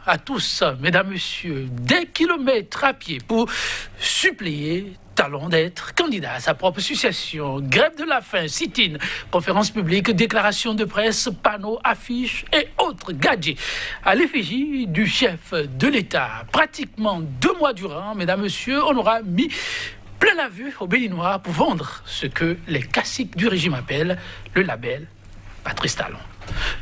à tous, mesdames, messieurs, des kilomètres à pied pour suppléer talent d'être candidat à sa propre association, grève de la faim, sit-in, conférence publique, déclaration de presse, panneaux, affiches et autres gadgets à l'effigie du chef de l'État. Pratiquement 2 mois durant, mesdames, messieurs, on aura mis plein la vue aux Béninois pour vendre ce que les caciques du régime appellent le label Patrice Talon.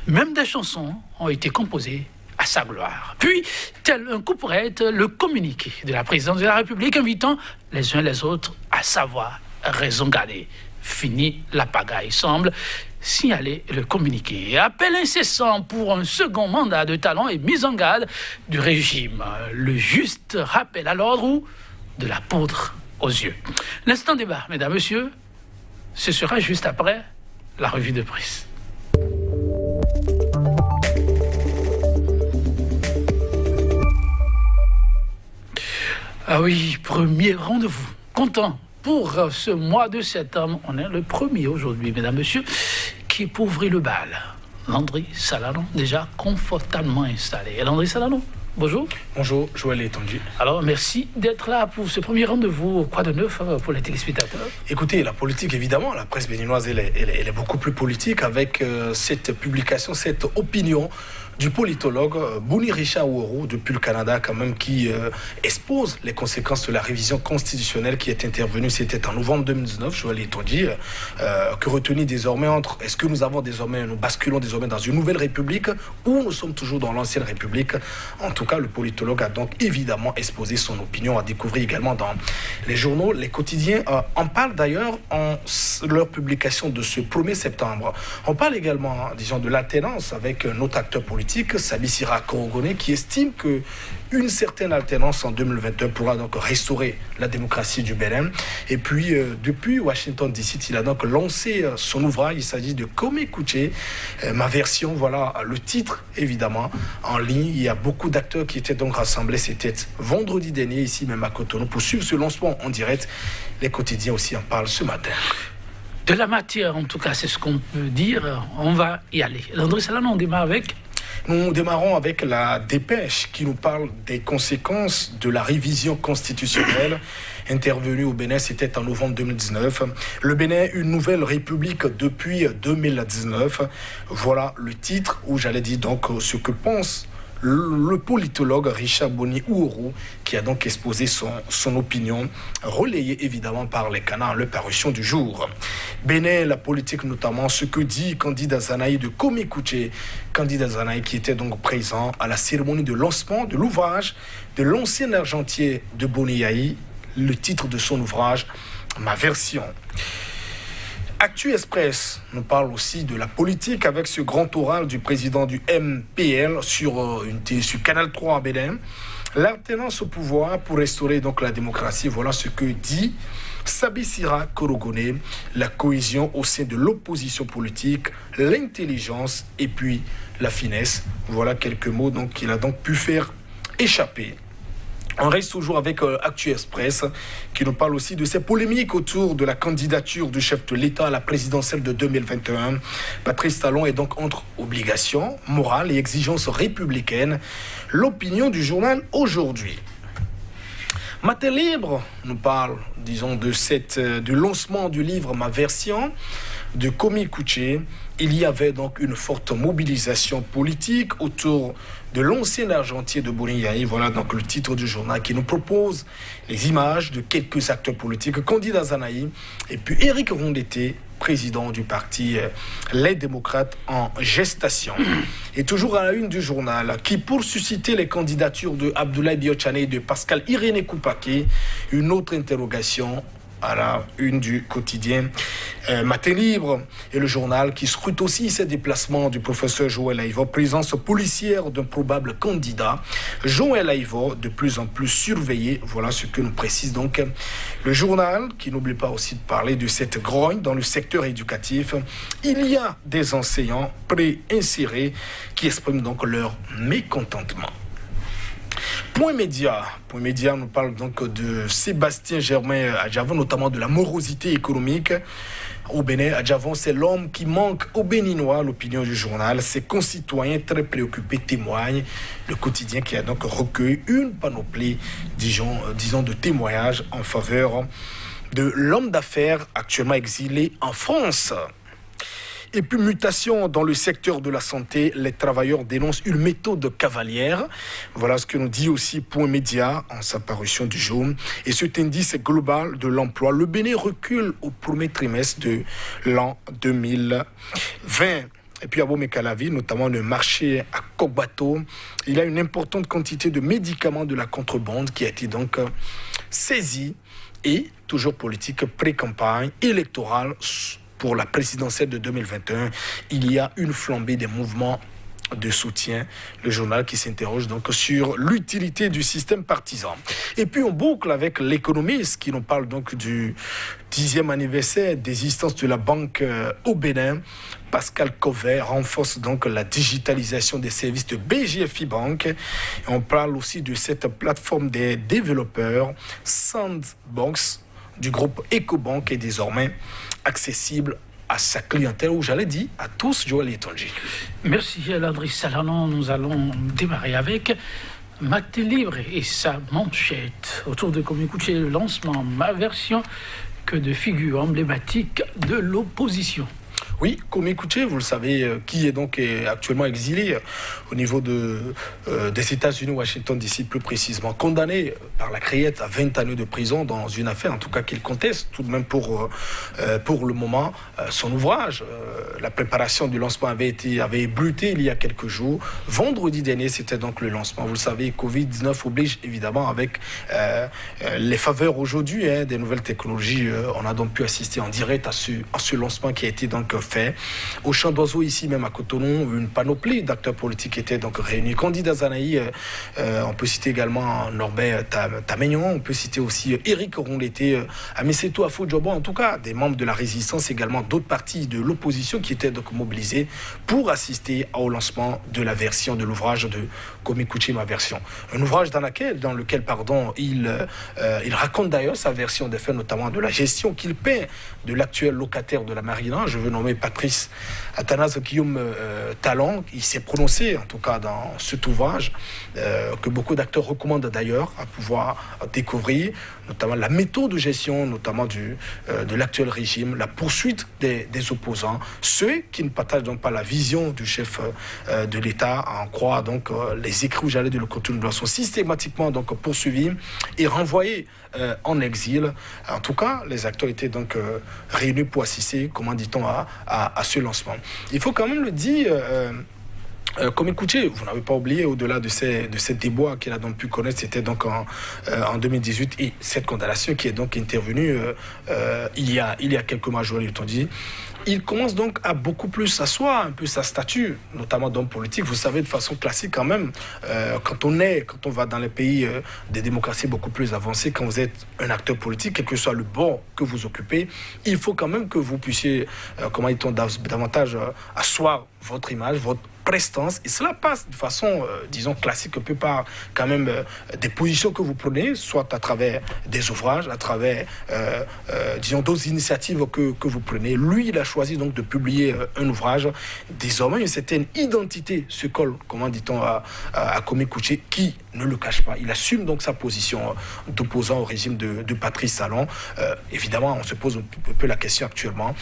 Même des chansons ont été composées à sa gloire. Puis, tel un couperette, le communiqué de la présidence de la République invitant les uns les autres à savoir raison garder. Fini la pagaille, semble signaler le communiqué. Appel incessant pour un second mandat de Talon et mise en garde du régime. Le juste rappel à l'ordre ou de la poudre aux yeux. L'instant débat, mesdames, messieurs, ce sera juste après la revue de presse. Ah oui, premier rendez-vous. Content pour ce mois de septembre. On est le premier aujourd'hui, mesdames, messieurs, qui est pour ouvrir le bal. Landry Salanon, déjà confortablement installé. Landry Salanon, bonjour. Bonjour, Joël Étendu. Alors, merci d'être là pour ce premier rendez-vous. Quoi de neuf pour les téléspectateurs? Écoutez, la politique, évidemment, la presse béninoise, elle est beaucoup plus politique avec cette publication, cette opinion du politologue Bouni Richard Ouourou, depuis le Canada quand même, qui expose les conséquences de la révision constitutionnelle qui est intervenue, c'était en novembre 2019, Joël Étendu, que retenir désormais entre, est-ce que nous basculons désormais dans une nouvelle république ou nous sommes toujours dans l'ancienne république? En tout cas, le politologue a donc évidemment exposé son opinion, à découvrir également dans les journaux, les quotidiens. En parle d'ailleurs en leur publication de ce 1er septembre. On parle également, disons, de l'alternance avec un autre acteur politique, Sabi Sira Korogone, qui estime que une certaine alternance en 2021 pourra donc restaurer la démocratie du Bénin. Et puis, depuis Washington DC, il a donc lancé son ouvrage. Il s'agit de Comme écouter ma version. Voilà le titre, évidemment, en ligne. Il y a beaucoup d'acteurs qui étaient donc rassemblés. C'était vendredi dernier, ici même à Cotonou, pour suivre ce lancement en direct. Les quotidiens aussi en parlent ce matin. De la matière, en tout cas, c'est ce qu'on peut dire. On va y aller. Landry Salanon, on démarre avec... Nous démarrons avec la dépêche qui nous parle des conséquences de la révision constitutionnelle intervenue au Bénin, c'était en novembre 2019. Le Bénin, une nouvelle république depuis 2019. Voilà le titre où j'allais dire donc ce que pense le politologue Richard Bouni Ouourou, qui a donc exposé son opinion, relayée évidemment par les canards, leur parution du jour. Bénin, la politique notamment, ce que dit Candidat Zanaï de Komekouché, Candidat Zanaï qui était donc présent à la cérémonie de lancement de l'ouvrage de l'ancien argentier de Boniaï, le titre de son ouvrage, Ma version. Actu Express nous parle aussi de la politique avec ce grand oral du président du MPL sur Canal 3 à Bénin. L'alternance au pouvoir pour restaurer donc la démocratie, voilà ce que dit Sabi Sira Korogone, la cohésion au sein de l'opposition politique, l'intelligence et puis la finesse. Voilà quelques mots donc qu'il a donc pu faire échapper. On reste toujours avec Actu Express qui nous parle aussi de ces polémiques autour de la candidature du chef de l'État à la présidentielle de 2021. Patrice Talon est donc entre obligations morales et exigences républicaines. L'opinion du journal Aujourd'hui. Matin Libre nous parle, disons, du lancement du livre Ma version de Komekouché. Il y avait donc une forte mobilisation politique autour de l'ancien argentier de Boniaï. Voilà donc le titre du journal qui nous propose les images de quelques acteurs politiques, Candidat Zanaï et puis Éric Rondeté, président du parti Les Démocrates en gestation. Et toujours à la une du journal, qui pour susciter les candidatures de Abdoulaye Biotchane et de Pascal Irénée Koupake, une autre interrogation à la une du quotidien Matin Libre et le journal qui scrute aussi ces déplacements du professeur Joël Aïvo, présence policière d'un probable candidat. Joël Aïvo de plus en plus surveillé, voilà ce que nous précise donc le journal, qui n'oublie pas aussi de parler de cette grogne dans le secteur éducatif. Il y a des enseignants pré-insérés qui expriment donc leur mécontentement. Point Média nous parle donc de Sébastien Germain Adjavon, notamment de la morosité économique. au Bénin. Adjavon, c'est l'homme qui manque aux Béninois, l'opinion du journal. Ses concitoyens très préoccupés témoignent. Le quotidien qui a donc recueilli une panoplie, disons, de témoignages en faveur de l'homme d'affaires actuellement exilé en France. Et puis, mutation dans le secteur de la santé, les travailleurs dénoncent une méthode cavalière. Voilà ce que nous dit aussi Point Média en sa parution du jour. Et cet indice global de l'emploi, le Bénin recule au premier trimestre de l'an 2020. Et puis à Bomekalavi, notamment le marché à Kokbato, il y a une importante quantité de médicaments de la contrebande qui a été donc saisie. Et, toujours politique, pré-campagne électorale pour la présidentielle de 2021, il y a une flambée des mouvements de soutien. Le journal qui s'interroge donc sur l'utilité du système partisan. Et puis on boucle avec l'économiste qui nous parle donc du 10e anniversaire d'existence de la banque au Bénin. Pascal Covet renforce donc la digitalisation des services de BGFI Bank. Et on parle aussi de cette plateforme des développeurs Sandbox du groupe EcoBank est désormais accessible à sa clientèle, ou j'allais dire à tous, Joël Etonji. Merci Landry Salanon. Nous allons démarrer avec Matin Libre et sa manchette. Autour de Komikoutché, le lancement, ma version, que de figures emblématiques de l'opposition. Oui, Komikoutché, vous le savez, qui est donc actuellement exilé au niveau des États-Unis, Washington DC plus précisément, condamné par la Criette à 20 années de prison dans une affaire, en tout cas qu'il conteste tout de même pour le moment son ouvrage. La préparation du lancement avait ébruté il y a quelques jours. Vendredi dernier, c'était donc le lancement. Vous le savez, Covid-19 oblige évidemment avec les faveurs aujourd'hui des nouvelles technologies. On a donc pu assister en direct à ce lancement qui a été donc fait. Au Champ d'Oiseaux, ici même à Cotonou, une panoplie d'acteurs politiques étaient donc réunis. Candidat Zanaï, on peut citer également Norbert Tamegnon, on peut citer aussi Éric Rondeté, Amisetou Afo-Djobo, en tout cas des membres de la résistance, également d'autres partis de l'opposition qui étaient donc mobilisés pour assister au lancement de la version de l'ouvrage de Komikoutché, ma version. Un ouvrage dans lequel il raconte d'ailleurs sa version des faits, notamment de la gestion qu'il paie de l'actuel locataire de la Marina, je veux nommer Patrice Athanase Guillaume Talon. Il s'est prononcé en tout cas dans cet ouvrage que beaucoup d'acteurs recommandent d'ailleurs à pouvoir découvrir, notamment la méthode de gestion, notamment de l'actuel régime, la poursuite des opposants, ceux qui ne partagent donc pas la vision du chef de l'État, en croire donc les écrits où j'allais de le contenu sont systématiquement donc poursuivis et renvoyés en exil. En tout cas, les acteurs étaient donc réunis pour assister, comment dit-on, à ce lancement. Il faut quand même le dire. Komikoutché, vous n'avez pas oublié, au-delà de ces déboires qu'il a donc pu connaître, c'était donc en 2018, et cette condamnation qui est donc intervenue il y a quelques mois, Joël Etonji. Il commence donc à beaucoup plus asseoir un peu sa statue, notamment d'homme politique. Vous savez, de façon classique quand même, quand on va dans les pays des démocraties beaucoup plus avancées, quand vous êtes un acteur politique, quel que soit le bord que vous occupez, il faut quand même que vous puissiez, davantage asseoir votre image, votre prestance, et cela passe de façon, disons, classique, un peu par quand même des positions que vous prenez, soit à travers des ouvrages, à travers, disons, d'autres initiatives que vous prenez. Lui, il a choisi donc de publier un ouvrage. Désormais, une certaine identité se colle, comment dit-on, à Komikoutché, qui ne le cache pas. Il assume donc sa position d'opposant au régime de Patrice Talon. Évidemment, on se pose un peu la question actuellement,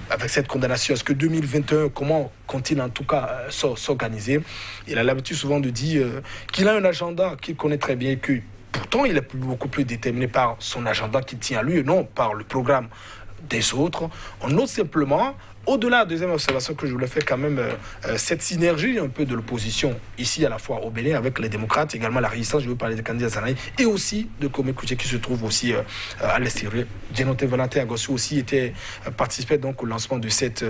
avec cette condamnation, est-ce que 2021, comment compte-t-il en tout cas s'organiser? Il a l'habitude souvent de dire qu'il a un agenda qu'il connaît très bien et que pourtant il est beaucoup plus déterminé par son agenda qu'il tient à lui et non par le programme des autres. On note simplement, au-delà de la deuxième observation que je voulais faire quand même, cette synergie un peu de l'opposition ici à la fois au Bénin avec les démocrates, également la résistance, je veux parler de candidats Zanaï, et aussi de Komikoutché qui se trouve aussi à l'extérieur. J'ai noté Valentin Agossou aussi participait donc au lancement de cet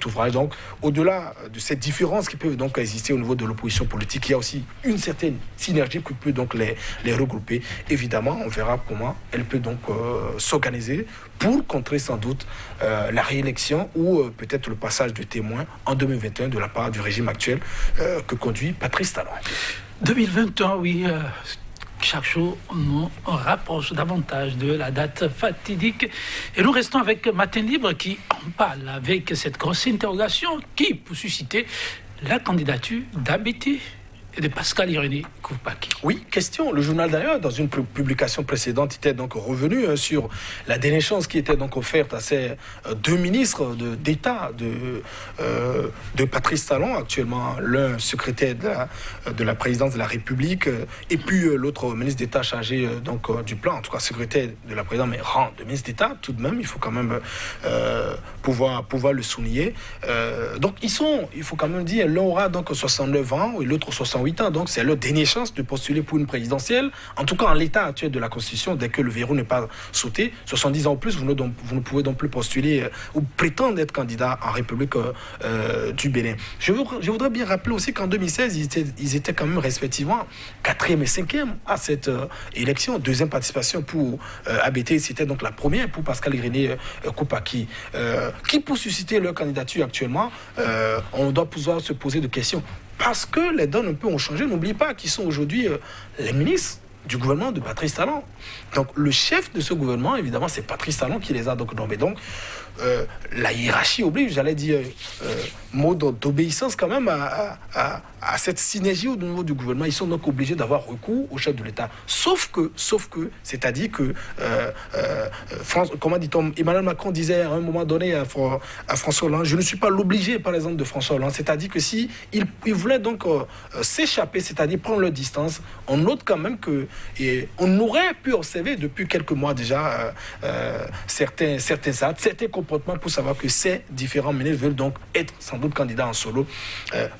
ouvrage. Donc au-delà de cette différence qui peut donc exister au niveau de l'opposition politique, il y a aussi une certaine synergie qui peut donc les regrouper. Évidemment, on verra comment elle peut donc s'organiser pour contrer sans doute la réélection ou peut-être le passage de témoin en 2021 de la part du régime actuel que conduit Patrice Talon. 2021, oui. chaque jour, nous rapproche davantage de la date fatidique. Et nous restons avec Matin Libre qui en parle avec cette grosse interrogation qui peut susciter la candidature d'Abété et de Pascal Irénée Koupaki. Oui, question. Le journal d'ailleurs, dans une publication précédente, était donc revenu sur la dernière chance qui était donc offerte à ces deux ministres d'État de Patrice Talon, actuellement l'un secrétaire de la présidence de la République, et puis l'autre ministre d'État chargé donc du plan, en tout cas secrétaire de la présidence, mais rang de ministre d'État tout de même, il faut quand même pouvoir le souligner. Donc il faut quand même dire, l'un aura donc 69 ans et l'autre 68 ans, donc c'est leur dernière chance de postuler pour une présidentielle. En tout cas, en l'état actuel de la Constitution, dès que le verrou n'est pas sauté, 70 ans ou plus, vous ne pouvez donc plus postuler ou prétendre être candidat en République du Bénin. Je voudrais bien rappeler aussi qu'en 2016, ils étaient quand même respectivement 4e et 5e à cette élection. Deuxième participation pour Abété, c'était donc la première pour Pascal Irénée Koupaki. Qui pour susciter leur candidature actuellement, on doit pouvoir se poser des questions. Parce que les donnes un peu ont changé. N'oubliez pas qu'ils sont aujourd'hui les ministres du gouvernement de Patrice Talon. Donc le chef de ce gouvernement, évidemment, c'est Patrice Talon qui les a donc nommés. Donc la hiérarchie oblige, j'allais dire, mot d'obéissance quand même à cette synergie au niveau du gouvernement. Ils sont donc obligés d'avoir recours au chef de l'État. Sauf que, c'est-à-dire que, comment dit-on, Emmanuel Macron disait à un moment donné à François Hollande, je ne suis pas l'obligé, par exemple, de François Hollande. C'est-à-dire que si il voulait donc s'échapper, c'est-à-dire prendre leur distance, on note quand même que on aurait pu observer depuis quelques mois déjà certains actes, certains comportements pour savoir que ces différents ministres veulent donc être sans doute candidats en solo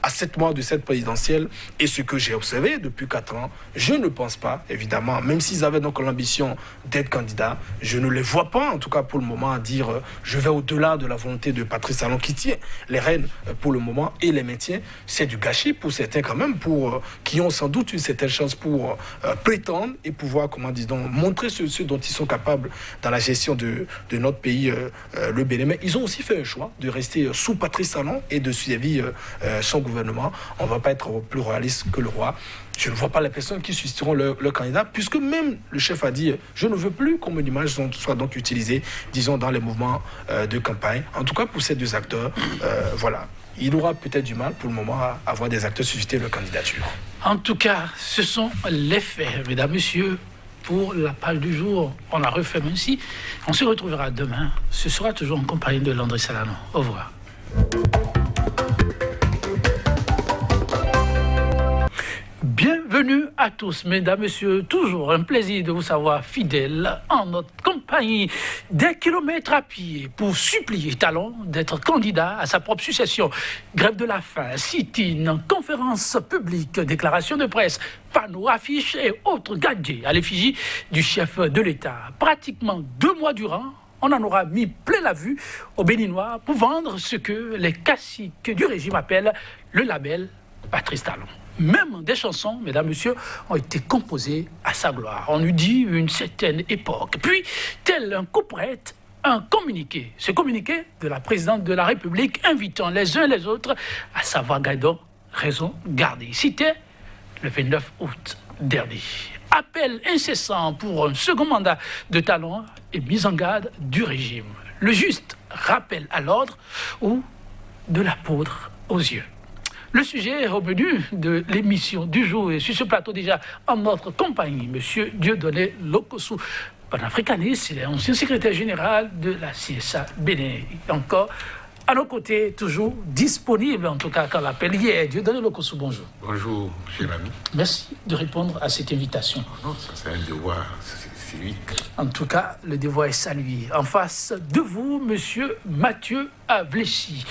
à 7 mois de cette présidentielle. Et ce que j'ai observé depuis 4 ans, je ne pense pas, évidemment, même s'ils avaient donc l'ambition d'être candidats, je ne les vois pas, en tout cas pour le moment, à dire je vais au-delà de la volonté de Patrice Talon qui tient les rênes pour le moment et les maintient. C'est du gâchis pour certains quand même, qui ont sans doute une certaine chance pour prétendre et pouvoir, comment disons, montrer ce dont ils sont capables dans la gestion de notre pays, le Bénin. Mais ils ont aussi fait un choix de rester sous Patrice Talon et de suivre son gouvernement. On ne va pas être plus royaliste que le roi. Je ne vois pas les personnes qui susciteront leur candidat, puisque même le chef a dit « je ne veux plus que mon image soit donc utilisée, disons, dans les mouvements de campagne ». En tout cas, pour ces deux acteurs, voilà. Il aura peut-être du mal pour le moment à avoir des acteurs susciter leur candidature. En tout cas, ce sont les faits, mesdames, messieurs. Pour la page du jour, on la refait ainsi. On se retrouvera demain. Ce sera toujours en compagnie de Landry Salano. Au revoir. Bienvenue à tous, mesdames, messieurs. Toujours un plaisir de vous savoir fidèles en notre compagnie. Des kilomètres à pied pour supplier Talon d'être candidat à sa propre succession. Grève de la faim, sit-in, conférence publique, déclaration de presse, panneaux, affiches et autres gadgets à l'effigie du chef de l'État. Pratiquement 2 mois durant, on en aura mis plein la vue aux Béninois pour vendre ce que les caciques du régime appellent le label Patrice Talon. Même des chansons, mesdames, messieurs, ont été composées à sa gloire. On eût dit une certaine époque. Puis, tel un couperet, un communiqué. Ce communiqué de la présidente de la République invitant les uns les autres à savoir Gaïdon, raison garder. C'était le 29 août dernier. Appel incessant pour un second mandat de Talon et mise en garde du régime. Le juste rappel à l'ordre ou de la poudre aux yeux. Le sujet est revenu de l'émission du jour et sur ce plateau déjà en notre compagnie, M. Dieudonné Lokossou, panafricaniste, il est ancien secrétaire général de la CSA Bénin. Encore à nos côtés, toujours disponible, en tout cas quand l'appel y est. Dieudonné Lokossou, bonjour. Bonjour, cher ami. Merci de répondre à cette invitation. Non, ça c'est un devoir civique. En tout cas, le devoir est salué. En face de vous, monsieur Mathieu Avléchi.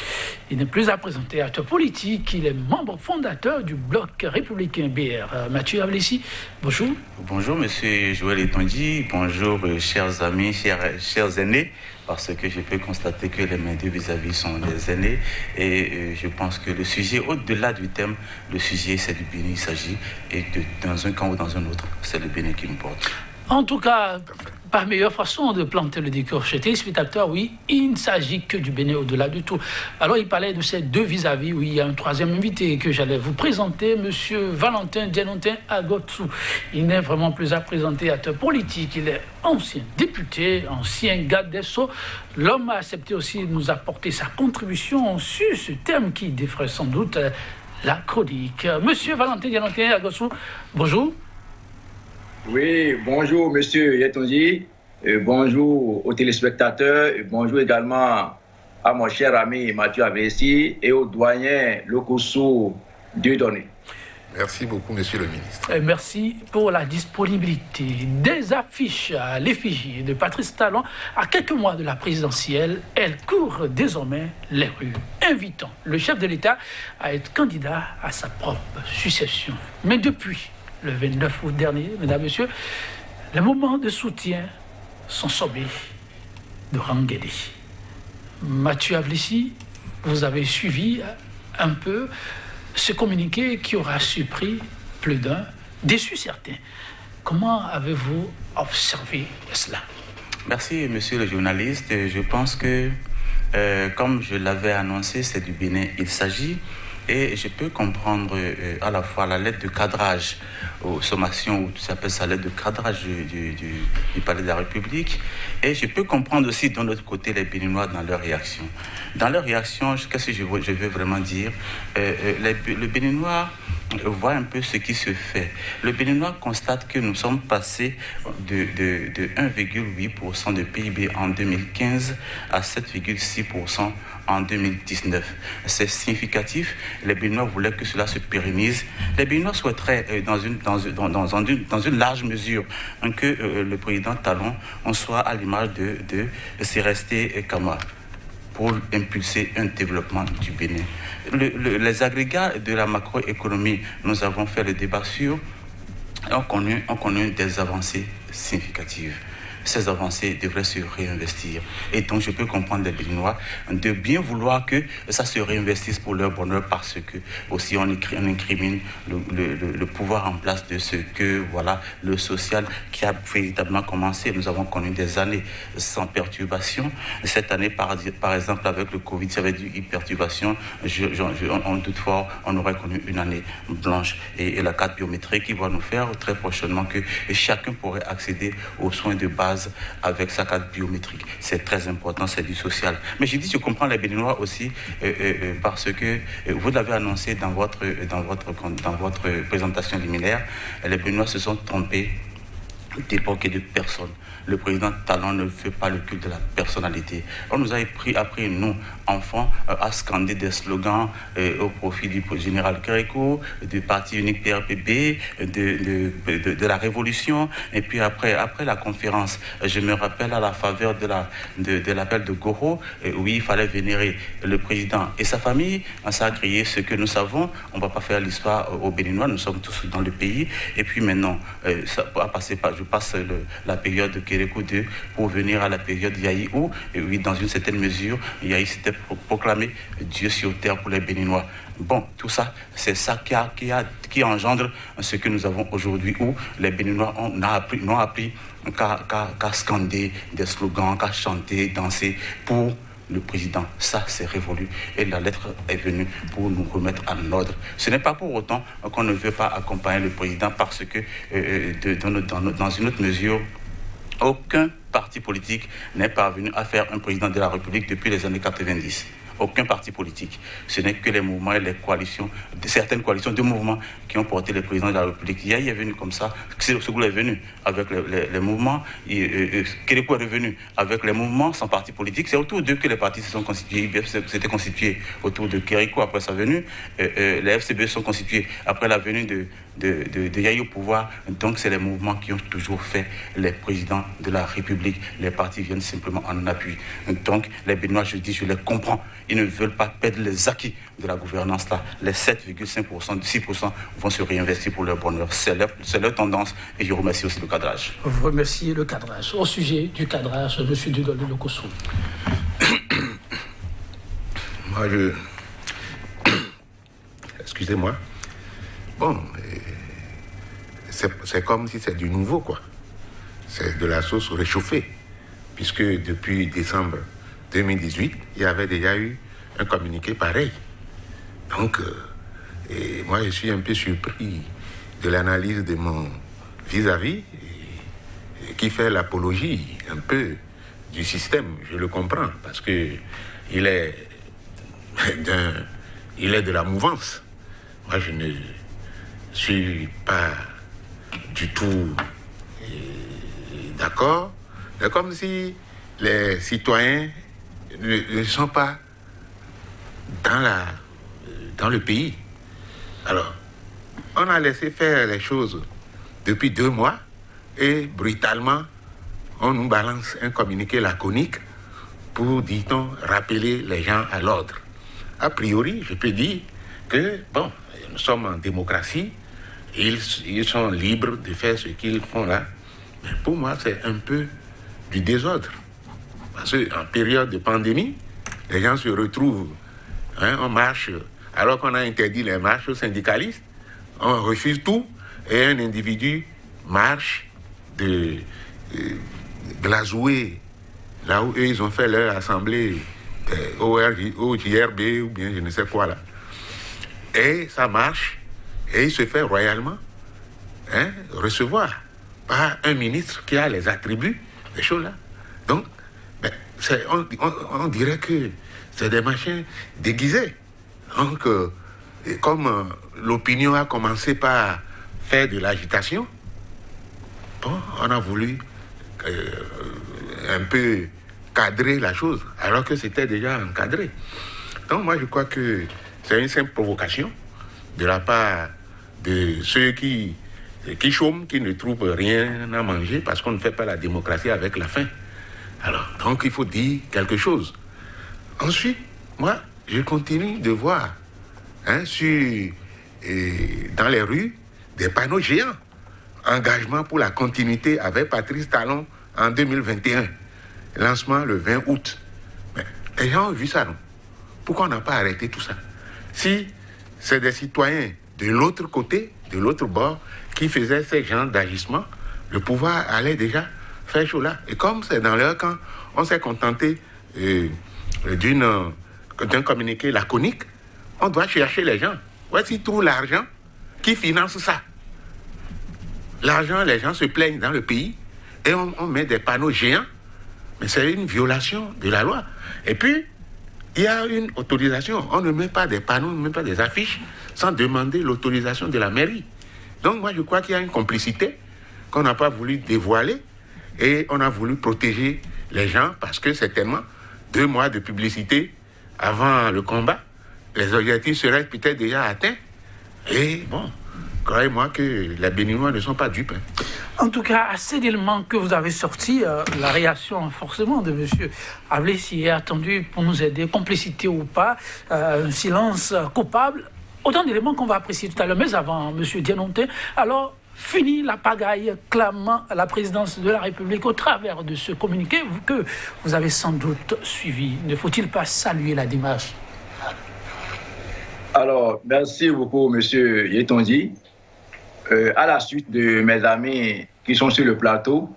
Il n'est plus à présenter acteur politique, il est membre fondateur du Bloc républicain BR. Mathieu Avléchi, bonjour. Bonjour, monsieur Joël Etondi. Bonjour, chers amis, chers aînés. Parce que je peux constater que les mains de vis-à-vis sont des aînés. Et je pense que le sujet, au-delà du thème, le sujet, c'est du Bénin, il s'agit. Et dans un camp ou dans un autre, c'est le Bénin qui nous porte. En tout cas, pas meilleure façon de planter le décor. Chez téléspectateurs, oui, il ne s'agit que du Bénin au-delà du tout. Alors, il parlait de ces deux vis-à-vis, oui, il y a un troisième invité que j'allais vous présenter, M. Valentin Djenontin Agotsou. Il n'est vraiment plus à présenter acteur politique, il est ancien député, ancien garde des Sceaux. L'homme a accepté aussi de nous apporter sa contribution sur ce thème qui défraie sans doute la chronique. Monsieur Valentin Djenontin Agotsou, bonjour. Oui, bonjour Monsieur Yetonji, bonjour aux téléspectateurs, et bonjour également à mon cher ami Mathieu Avessi et au doyen Lokoso Dieudonné. Merci beaucoup, Monsieur le ministre. Merci pour la disponibilité. Des affiches à l'effigie de Patrice Talon, à quelques mois de la présidentielle, elle court désormais les rues, invitant le chef de l'État à être candidat à sa propre succession. Mais depuis le 29 août dernier, mesdames, messieurs, les moments de soutien sont sommés de Ranguédé. Mathieu Avessi, vous avez suivi un peu ce communiqué qui aura surpris plus d'un, déçu certains. Comment avez-vous observé cela? Merci, monsieur le journaliste. Je pense que, comme je l'avais annoncé, c'est du Bénin il s'agit. Et je peux comprendre à la fois la lettre de cadrage aux sommations, ou ça s'appelle sa lettre de cadrage du Palais de la République. Et je peux comprendre aussi, d'un autre côté, les Béninois dans leur réaction. Dans leur réaction, qu'est-ce que je veux vraiment dire? Le Béninois voit un peu ce qui se fait. Le Béninois constate que nous sommes passés de 1,8% de PIB en 2015 à 7,6% en 2019. C'est significatif. Les Béninois voulaient que cela se pérennise. Les Béninois souhaiteraient, dans une large mesure, que le président Talon soit à l'image de Séresté Kamara pour impulser un développement du Bénin. Les agrégats de la macroéconomie, nous avons fait le débat sur, ont connu des avancées significatives. Ces avancées devraient se réinvestir. Et donc, je peux comprendre les Béninois de bien vouloir que ça se réinvestisse pour leur bonheur, parce que aussi on incrimine le pouvoir en place de ce que, voilà, le social qui a véritablement commencé. Nous avons connu des années sans perturbation. Cette année, par exemple, avec le Covid, ça avait eu perturbation. On doute fort, on aurait connu une année blanche. Et la carte biométrique qui va nous faire très prochainement que chacun pourrait accéder aux soins de base avec sa carte biométrique. C'est très important, c'est du social. Mais je comprends les Béninois aussi parce que vous l'avez annoncé dans votre présentation liminaire, les Béninois se sont trompés d'époque et de personne. Le président Talon ne fait pas le culte de la personnalité. On nous a appris, nous, enfants, à scander des slogans au profit du général Kérékou, du parti unique PRPB, de la révolution. Et puis après la conférence, je me rappelle à la faveur de l'appel de Goro, où il fallait vénérer le président et sa famille. Ça a créé ce que nous savons. On ne va pas faire l'histoire aux Béninois, nous sommes tous dans le pays. Et puis maintenant, je passe la période de Kérékou 2 pour venir à la période Yahi où, oui, dans une certaine mesure, Yahi s'était proclamé Dieu sur terre pour les Béninois. Bon, tout ça, c'est ça qui engendre ce que nous avons aujourd'hui, où les Béninois n'ont appris qu'à scander des slogans, qu'à chanter, danser pour le président. Ça, c'est révolu. Et la lettre est venue pour nous remettre en ordre. Ce n'est pas pour autant qu'on ne veut pas accompagner le président, parce que dans une autre mesure, aucun parti politique n'est parvenu à faire un président de la République depuis les années 90. Aucun parti politique. Ce n'est que les mouvements et les coalitions, certaines coalitions de mouvements qui ont porté le président de la République. Il est venu comme ça. Segoul est venu avec les mouvements. Kérékou est revenu avec les mouvements sans parti politique. C'est autour d'eux que les partis se sont constitués. IBF s'était constitué autour de Kérékou après sa venue. Les FCB sont constitués après la venue de Yahi au pouvoir. Donc c'est les mouvements qui ont toujours fait les présidents de la République. Les partis viennent simplement en appui. Donc les Béninois, je les comprends. Ils ne veulent pas perdre les acquis de la gouvernance là. Les 7,5%, 6% vont se réinvestir pour leur bonheur. C'est leur tendance, et je remercie aussi le cadrage. Vous remerciez le cadrage. Au sujet du cadrage, M. Dieudonné Lokoso. Moi, excusez-moi. Bon, c'est comme si c'est du nouveau, quoi. c'est de la sauce réchauffée, puisque depuis décembre 2018, il y avait déjà eu un communiqué pareil. Donc, et moi, je suis un peu surpris de l'analyse de mon vis-à-vis qui fait l'apologie un peu du système. Je le comprends, parce que il est de la mouvance. Moi, je ne suis pas du tout d'accord. C'est comme si les citoyens ne sont pas dans le pays. Alors, on a laissé faire les choses depuis 2 mois et brutalement, on nous balance un communiqué laconique pour, dit-on, rappeler les gens à l'ordre. A priori, je peux dire que, bon, nous sommes en démocratie, ils sont libres de faire ce qu'ils font là. Mais pour moi, c'est un peu du désordre. Parce qu'en période de pandémie, les gens se retrouvent, on marche, alors qu'on a interdit les marches aux syndicalistes, on refuse tout, et un individu marche de Glazoué, là où eux, ils ont fait leur assemblée au JRB ou bien je ne sais quoi là. Et ça marche, et il se fait royalement recevoir par un ministre qui a les attributs, des choses là. Donc, on dirait que c'est des machins déguisés. Donc, comme l'opinion a commencé par faire de l'agitation, bon, on a voulu un peu cadrer la chose, alors que c'était déjà encadré. Donc moi je crois que c'est une simple provocation de la part de ceux qui chôment, qui ne trouvent rien à manger parce qu'on ne fait pas la démocratie avec la faim. Alors, donc il faut dire quelque chose. Ensuite, moi, je continue de voir dans les rues des panneaux géants. Engagement pour la continuité avec Patrice Talon en 2021. Lancement le 20 août. Mais les gens ont vu ça, non? Pourquoi on n'a pas arrêté tout ça? Si c'est des citoyens de l'autre côté, de l'autre bord, qui faisaient ces genres d'agissements, le pouvoir allait déjà faire chaud là. Et comme c'est dans leur camp, on s'est contenté d'un communiqué laconique, on doit chercher les gens. Voici tout l'argent qui finance ça. L'argent, les gens se plaignent dans le pays et on met des panneaux géants, mais c'est une violation de la loi. Et puis, il y a une autorisation. On ne met pas des panneaux, on ne met pas des affiches sans demander l'autorisation de la mairie. Donc moi, je crois qu'il y a une complicité qu'on n'a pas voulu dévoiler et on a voulu protéger les gens parce que certainement, 2 mois de publicité avant le combat, les objectifs seraient peut-être déjà atteints. Et bon, croyez-moi que les Béninois ne sont pas dupes. En tout cas, à ces éléments que vous avez sortis, la réaction forcément de M. Avlessi est attendue pour nous aider, complicité ou pas, un silence coupable. Autant d'éléments qu'on va apprécier tout à l'heure, mais avant, M. Dianonté, alors, fini la pagaille clamant à la présidence de la République au travers de ce communiqué que vous avez sans doute suivi. Ne faut-il pas saluer la démarche? Alors, merci beaucoup, M. Yetonji. À la suite de mes amis qui sont sur le plateau,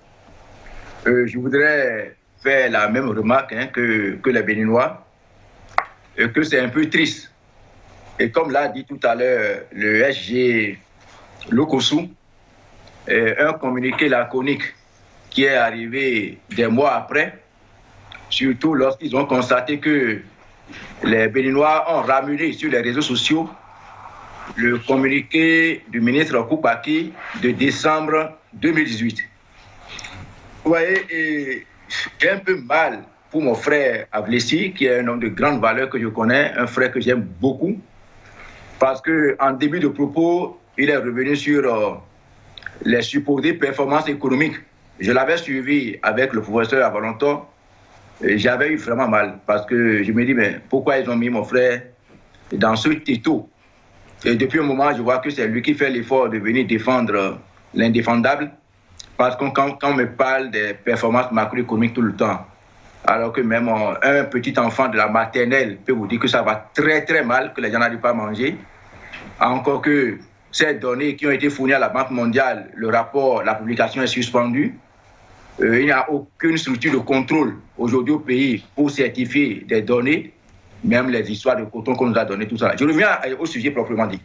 je voudrais faire la même remarque que les Béninois, que c'est un peu triste. Et comme l'a dit tout à l'heure le SG Lokossou, un communiqué laconique qui est arrivé des mois après, surtout lorsqu'ils ont constaté que les Béninois ont ramené sur les réseaux sociaux le communiqué du ministre Koubaki de décembre 2018. Vous voyez, j'ai un peu mal pour mon frère Avlessi, qui est un homme de grande valeur que je connais, un frère que j'aime beaucoup, parce qu'en début de propos, il est revenu sur les supposées performances économiques. Je l'avais suivi avec le professeur Avalonto, et j'avais eu vraiment mal, parce que je me dis, mais pourquoi ils ont mis mon frère dans ce této? Et depuis un moment, je vois que c'est lui qui fait l'effort de venir défendre l'indéfendable, parce que quand on me parle des performances macroéconomiques tout le temps, alors que même un petit enfant de la maternelle peut vous dire que ça va très très mal, que les gens n'arrivent pas à manger, encore que ces données qui ont été fournies à la Banque mondiale, le rapport, la publication est suspendue, Il n'y a aucune structure de contrôle aujourd'hui au pays pour certifier des données, même les histoires de coton qu'on nous a données, tout ça. Je reviens au sujet proprement dit.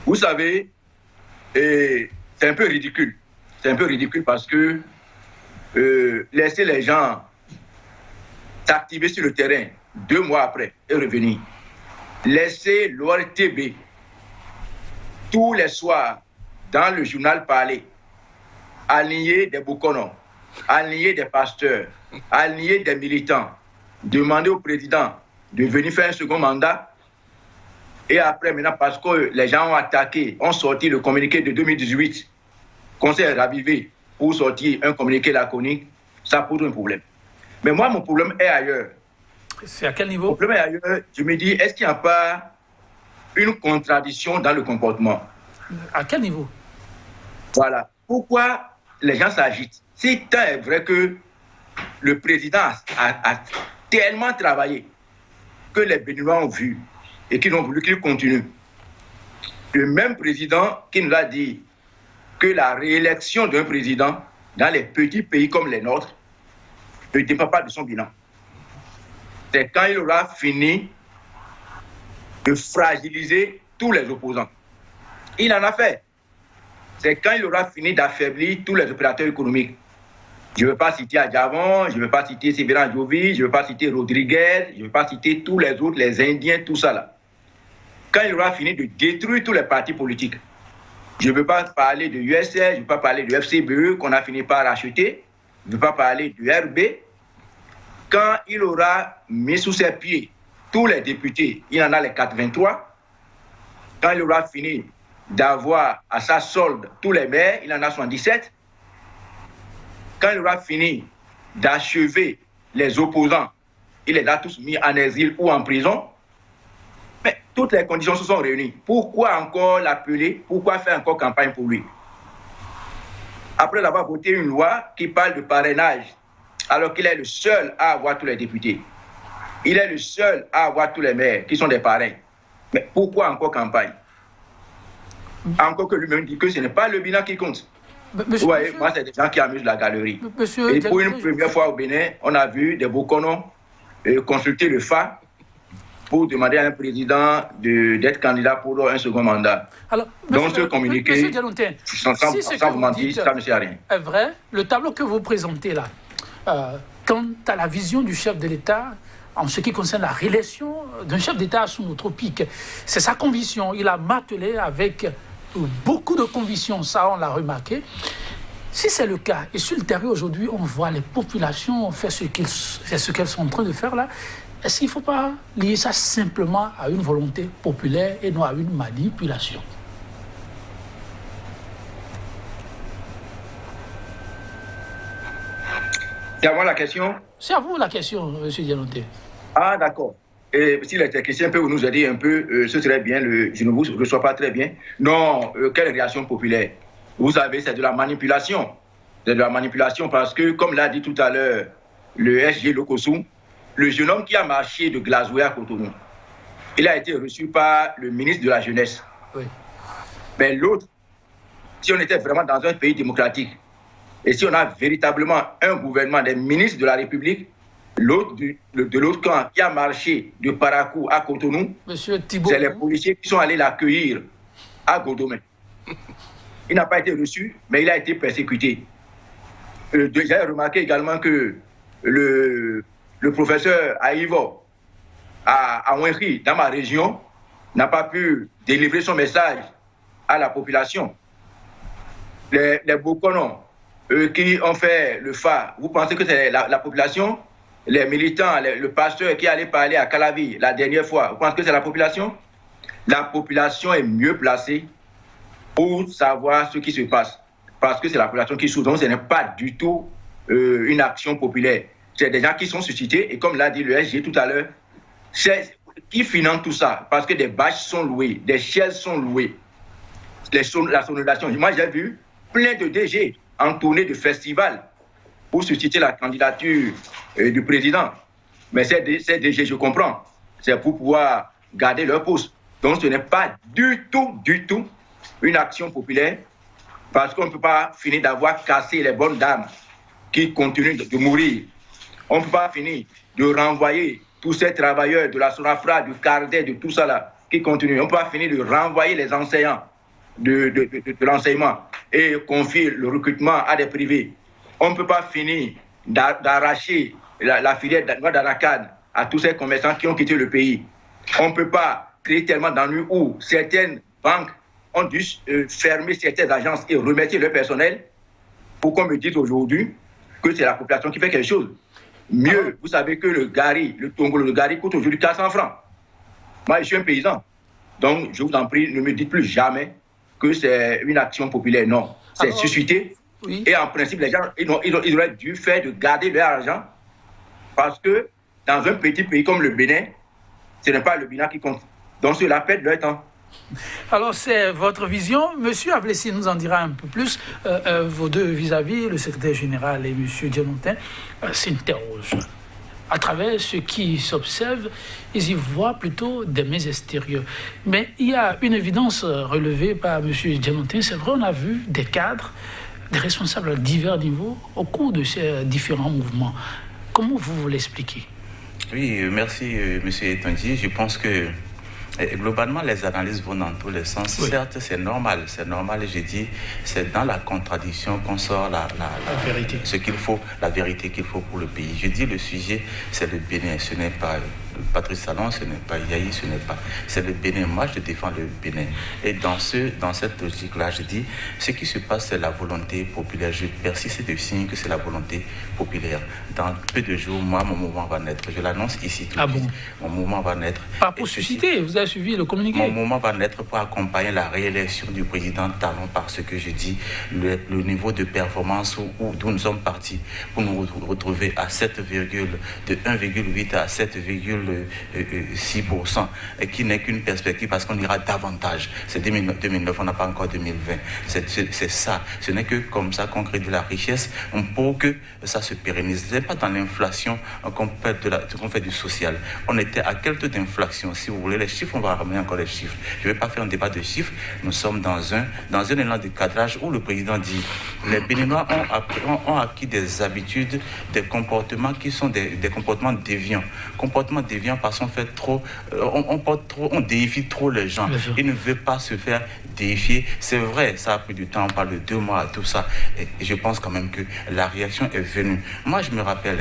Vous savez, c'est un peu ridicule. C'est un peu ridicule parce que laisser les gens s'activer sur le terrain 2 mois après et revenir, laisser l'ORTB tous les soirs dans le journal parler, aligner des Bokono, aligner des pasteurs, aligner des militants, demander au président de venir faire un second mandat. Et après, maintenant, parce que les gens ont attaqué, ont sorti le communiqué de 2018, Conseil ravivé, pour sortir un communiqué laconique, ça pose un problème. Mais moi, mon problème est ailleurs. C'est à quel niveau? Mon problème est ailleurs. Je me dis, est-ce qu'il n'y a pas une contradiction dans le comportement? À quel niveau? Voilà. Pourquoi les gens s'agitent? Si tant est vrai que le président a tellement travaillé que les Béninois ont vu et qu'ils ont voulu qu'il continue. Le même président qui nous a dit que la réélection d'un président dans les petits pays comme les nôtres ne dépend pas de son bilan. C'est quand il aura fini de fragiliser tous les opposants. Il en a fait. C'est quand il aura fini d'affaiblir tous les opérateurs économiques. Je ne veux pas citer Adjavon, je ne veux pas citer Sévérin Jovi, je ne veux pas citer Rodriguez, je ne veux pas citer tous les autres, les Indiens, tout ça là. Quand il aura fini de détruire tous les partis politiques. Je ne veux pas parler de USR, je ne veux pas parler de FCBE qu'on a fini par racheter, je ne veux pas parler de RB. Quand il aura mis sous ses pieds tous les députés, il en a les 83. Quand il aura fini d'avoir à sa solde tous les maires, il en a 77. Quand il aura fini d'achever les opposants, il les a tous mis en exil ou en prison. Mais toutes les conditions se sont réunies. Pourquoi encore l'appeler? Pourquoi faire encore campagne pour lui? Après avoir voté une loi qui parle de parrainage, alors qu'il est le seul à avoir tous les députés. Il est le seul à avoir tous les maires qui sont des parrains. Mais pourquoi encore campagne? Encore que lui-même dit que ce n'est pas le bilan qui compte. Monsieur, ouais, moi, c'est des gens qui amusent la galerie. Et pour une première fois au Bénin, on a vu des Bokono consulter le FA pour demander à un président d'être candidat pour un second mandat. Alors, donc, ce communiqué, sans vous mentir, ça ne sert à rien. Est vrai, le tableau que vous présentez là, quant à la vision du chef de l'État, en ce qui concerne la réélection d'un chef d'État sous notre pique, c'est sa conviction. Il a martelé avec beaucoup de conviction, ça on l'a remarqué. Si c'est le cas, et sur le terrain aujourd'hui, on voit les populations faire ce qu'elles sont en train de faire là, est-ce qu'il ne faut pas lier ça simplement à une volonté populaire et non à une manipulation? C'est à moi la question? C'est à vous la question, M. Dianonté. Ah, d'accord. Et si les techniciens peuvent nous aider un peu, ce serait bien. Je ne vous reçois pas très bien. Non, quelle réaction populaire? Vous savez, c'est de la manipulation. C'est de la manipulation parce que, comme l'a dit tout à l'heure le SG Lokossou, le jeune homme qui a marché de Glasgow à Cotonou, il a été reçu par le ministre de la Jeunesse. Oui. Mais l'autre, si on était vraiment dans un pays démocratique, et si on a véritablement un gouvernement des ministres de la République, l'autre de l'autre camp qui a marché de Parakou à Cotonou, c'est les policiers qui sont allés l'accueillir à Godomé. Il n'a pas été reçu, mais il a été persécuté. J'ai remarqué également que le professeur Aïvo à Ouenri, dans ma région, n'a pas pu délivrer son message à la population. Les Bokono qui ont fait le phare, vous pensez que c'est la population? Les militants, le pasteur qui allait parler à Calavi la dernière fois, vous pensez que c'est la population? La population est mieux placée pour savoir ce qui se passe. Parce que c'est la population qui souffre. Donc ce n'est pas du tout une action populaire. C'est des gens qui sont suscités. Et comme l'a dit le SG tout à l'heure, c'est qui finance tout ça? Parce que des bâches sont louées, des chaises sont louées. La sonorisation. Moi, j'ai vu plein de DG en tournée de festival pour susciter la candidature du président. Mais ces DG, je comprends, c'est pour pouvoir garder leur poste. Donc ce n'est pas du tout une action populaire, parce qu'on ne peut pas finir d'avoir cassé les bonnes dames qui continuent de mourir. On ne peut pas finir de renvoyer tous ces travailleurs de la Sonafra, du Cardet, de tout ça là, qui continuent. On ne peut pas finir de renvoyer les enseignants de l'enseignement et confier le recrutement à des privés. On ne peut pas finir d'arracher la filière d'Aracane à tous ces commerçants qui ont quitté le pays. On ne peut pas créer tellement d'ennuis où certaines banques ont dû fermer certaines agences et remettre leur personnel pour qu'on me dise aujourd'hui que c'est la population qui fait quelque chose. Mieux, vous savez que le gari, le tongolo, le gari coûte aujourd'hui 400 francs. Moi, je suis un paysan. Donc, je vous en prie, ne me dites plus jamais que c'est une action populaire. Non, c'est suscité. Oui. Et en principe, les gens, ils auraient dû faire de garder leur argent parce que dans un petit pays comme le Bénin, ce n'est pas le bilan qui compte. Donc, cela perd leur temps. Alors, c'est votre vision. Monsieur Ablessi nous en dira un peu plus. Vos deux vis-à-vis, le secrétaire général et monsieur Djenontin, s'interrogent. À travers ce qui s'observe, ils y voient plutôt des mains extérieures. Mais il y a une évidence relevée par monsieur Djenontin. C'est vrai, on a vu des cadres, des responsables à divers niveaux au cours de ces différents mouvements. Comment vous l'expliquez? Oui, merci, monsieur Etonji. Je pense que globalement, les analyses vont dans tous les sens. Oui. Certes, c'est normal, je dis, c'est dans la contradiction qu'on sort la vérité. Ce qu'il faut, la vérité qu'il faut pour le pays. Je dis, le sujet, c'est le Bénin, ce n'est pas Patrice Talon, ce n'est pas Yahi, ce n'est pas... C'est le Bénin, moi je défends le Bénin. Et dans cette logique-là, je dis, ce qui se passe, c'est la volonté populaire. Je persiste de signer que c'est la volonté populaire. Dans peu de jours, moi, mon mouvement va naître. Je l'annonce ici tout de suite. Mon mouvement va naître. Pas pour susciter, vous avez suivi le communiqué. Mon mouvement va naître pour accompagner la réélection du président Talon, parce que je dis, le niveau de performance d'où nous sommes partis pour nous retrouver à 1,8 à 7,6%, et qui n'est qu'une perspective parce qu'on ira davantage. C'est 2009, on n'a pas encore 2020. C'est ça. Ce n'est que comme ça qu'on crée de la richesse pour que ça se pérennise. Ce n'est pas dans l'inflation qu'on fait du social. On était à quel taux d'inflation? Si vous voulez les chiffres, on va ramener encore les chiffres. Je ne vais pas faire un débat de chiffres. Nous sommes dans un élan de cadrage où le président dit les Béninois ont acquis des habitudes, des comportements qui sont des comportements déviants. Comportements déviants parce qu'on fait trop, on déifie trop les gens. Ils ne veulent pas se faire déifier. C'est vrai, ça a pris du temps, on parle de 2 mois, tout ça. Et je pense quand même que la réaction est venue. Moi, je me rappelle,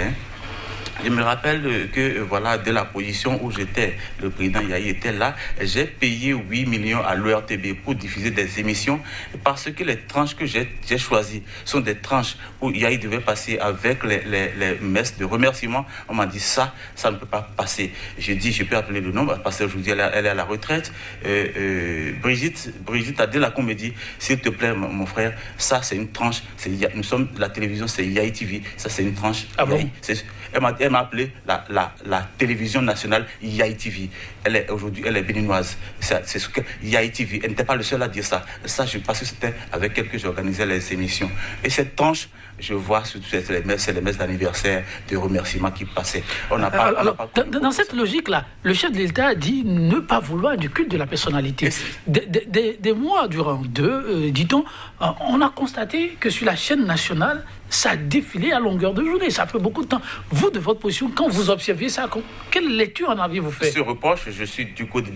que voilà, de la position où j'étais, le président Yahi était là, j'ai payé 8 millions à l'ORTB pour diffuser des émissions parce que les tranches que j'ai choisies sont des tranches où Yahi devait passer avec les messes de remerciement. On m'a dit ça ne peut pas passer. J'ai dit, je peux appeler le nom parce qu'aujourd'hui elle est à la retraite. Brigitte Adelacon me dit, s'il te plaît mon frère, ça c'est une tranche, nous sommes la télévision, c'est Yahi TV, ça c'est une tranche. Ah bon? Elle m'a appelé la télévision nationale Yahi TV. Aujourd'hui, elle est béninoise. C'est ce que Yahi TV. Elle n'était pas le seul à dire ça. Ça, parce que c'était avec elle que j'organisais les émissions. Et cette tranche, je vois, c'est les messes d'anniversaire, de remerciements qui passaient. Dans cette logique-là, le chef de l'État a dit ne pas vouloir du culte de la personnalité. Des mois durant dit-on, on a constaté que sur la chaîne nationale, ça a défilé à longueur de journée. Ça fait beaucoup de temps. Vous, de votre position, quand vous observez ça, quelle lecture en aviez-vous fait? Ce reproche, je suis du côté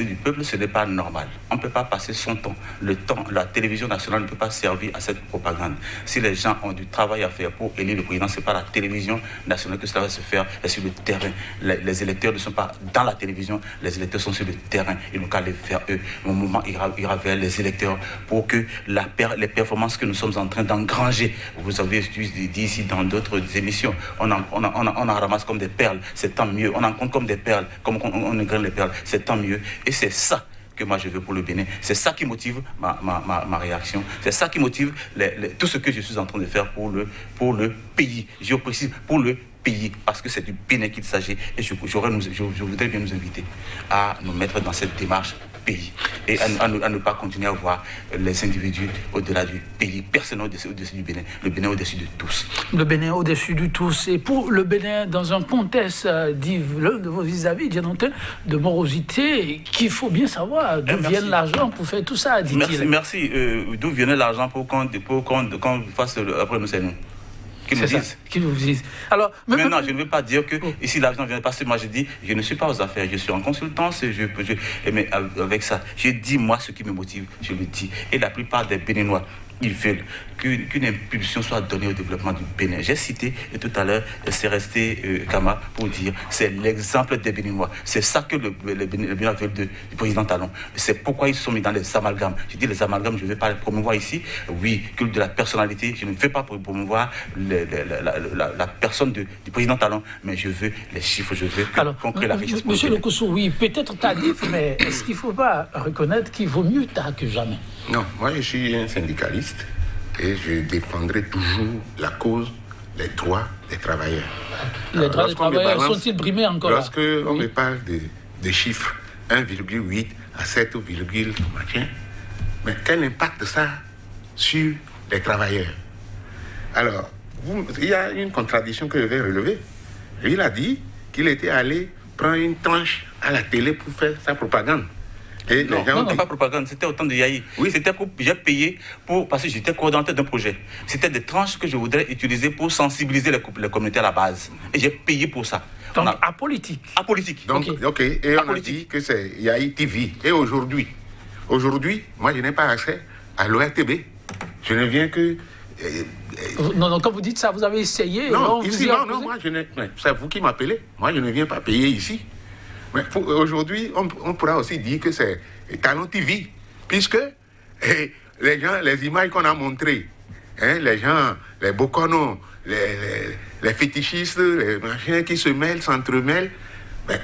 du peuple, ce n'est pas normal. On ne peut pas passer son temps. La télévision nationale ne peut pas servir à cette propagande. Si les gens ont du travail à faire pour élire le président, ce n'est pas la télévision nationale que cela va se faire, c'est sur le terrain. Les électeurs ne sont pas dans la télévision, les électeurs sont sur le terrain. Ils n'ont qu'à aller vers eux. Mon mouvement ira vers les électeurs pour que les performances que nous sommes en train d'engranger, vous avez dit ici dans d'autres émissions, on en ramasse comme des perles, c'est tant mieux. On en compte comme des perles, comme on égrène les perles, c'est tant mieux. Et c'est ça que moi je veux pour le Bénin. C'est ça qui motive ma réaction. C'est ça qui motive tout ce que je suis en train de faire pour le pays. Je précise, pour le pays, parce que c'est du Bénin qu'il s'agit. Et je voudrais bien nous inviter à nous mettre dans cette démarche pays et à ne pas continuer à voir les individus au-delà du pays. Personne au-dessus du Bénin. Le Bénin au-dessus de tous. Le Bénin au-dessus de tous. Et pour le Bénin, dans un contexte, dit l'un de vos vis-à-vis, de morosité, qu'il faut bien savoir d'où vient l'argent pour faire tout ça, dit-il. Merci. D'où vient l'argent pour qu'on fasse après nous, c'est nous. qu'ils nous disent. Qu'ils vous disent. Alors, maintenant, je ne veux pas dire que ici l'argent vient passer. Moi, je dis, je ne suis pas aux affaires, je suis en consultance. Mais avec ça, je dis moi ce qui me motive, je le dis. Et la plupart des Béninois, ils veulent qu'une impulsion soit donnée au développement du Bénin. J'ai cité tout à l'heure, c'est resté Kama pour dire, c'est l'exemple des Béninois. C'est ça que le Bénin veut du président Talon. C'est pourquoi ils sont mis dans les amalgames. Je dis les amalgames, je ne vais pas les promouvoir ici. Oui, culte de la personnalité, je ne vais pas promouvoir la personne du président Talon, mais je veux les chiffres, je veux qu'on crée la richesse. Monsieur Lokosso, oui, peut-être tardif, mais est-ce qu'il ne faut pas reconnaître qu'il vaut mieux tard que jamais? Non, moi je suis un syndicaliste et je défendrai toujours la cause, les droits des travailleurs. Les droits des travailleurs sont-ils brimés encore? Lorsque on me parle de chiffres 1,8 à 7, machin, mais quel impact ça sur les travailleurs? Alors, il y a une contradiction que je vais relever. Il a dit qu'il était allé prendre une tranche à la télé pour faire sa propagande. Et non, pas propagande, c'était au temps de Yahi. Oui. C'était j'ai payé parce que j'étais coordonnateur d'un projet. C'était des tranches que je voudrais utiliser pour sensibiliser les communautés à la base. Et j'ai payé pour ça. Donc, apolitique. Apolitique. Donc, ok. Et on a dit que c'est Yahi TV. Et aujourd'hui, moi, je n'ai pas accès à l'ORTB. Je ne viens que... Non, quand vous dites ça, vous avez essayé? Non, moi, c'est vous qui m'appelez. Moi, je ne viens pas payer ici. Mais aujourd'hui, on pourra aussi dire que c'est Talon TV, puisque les gens, les images qu'on a montrées, les gens, les boconos, les fétichistes, les machins qui se mêlent, s'entremêlent,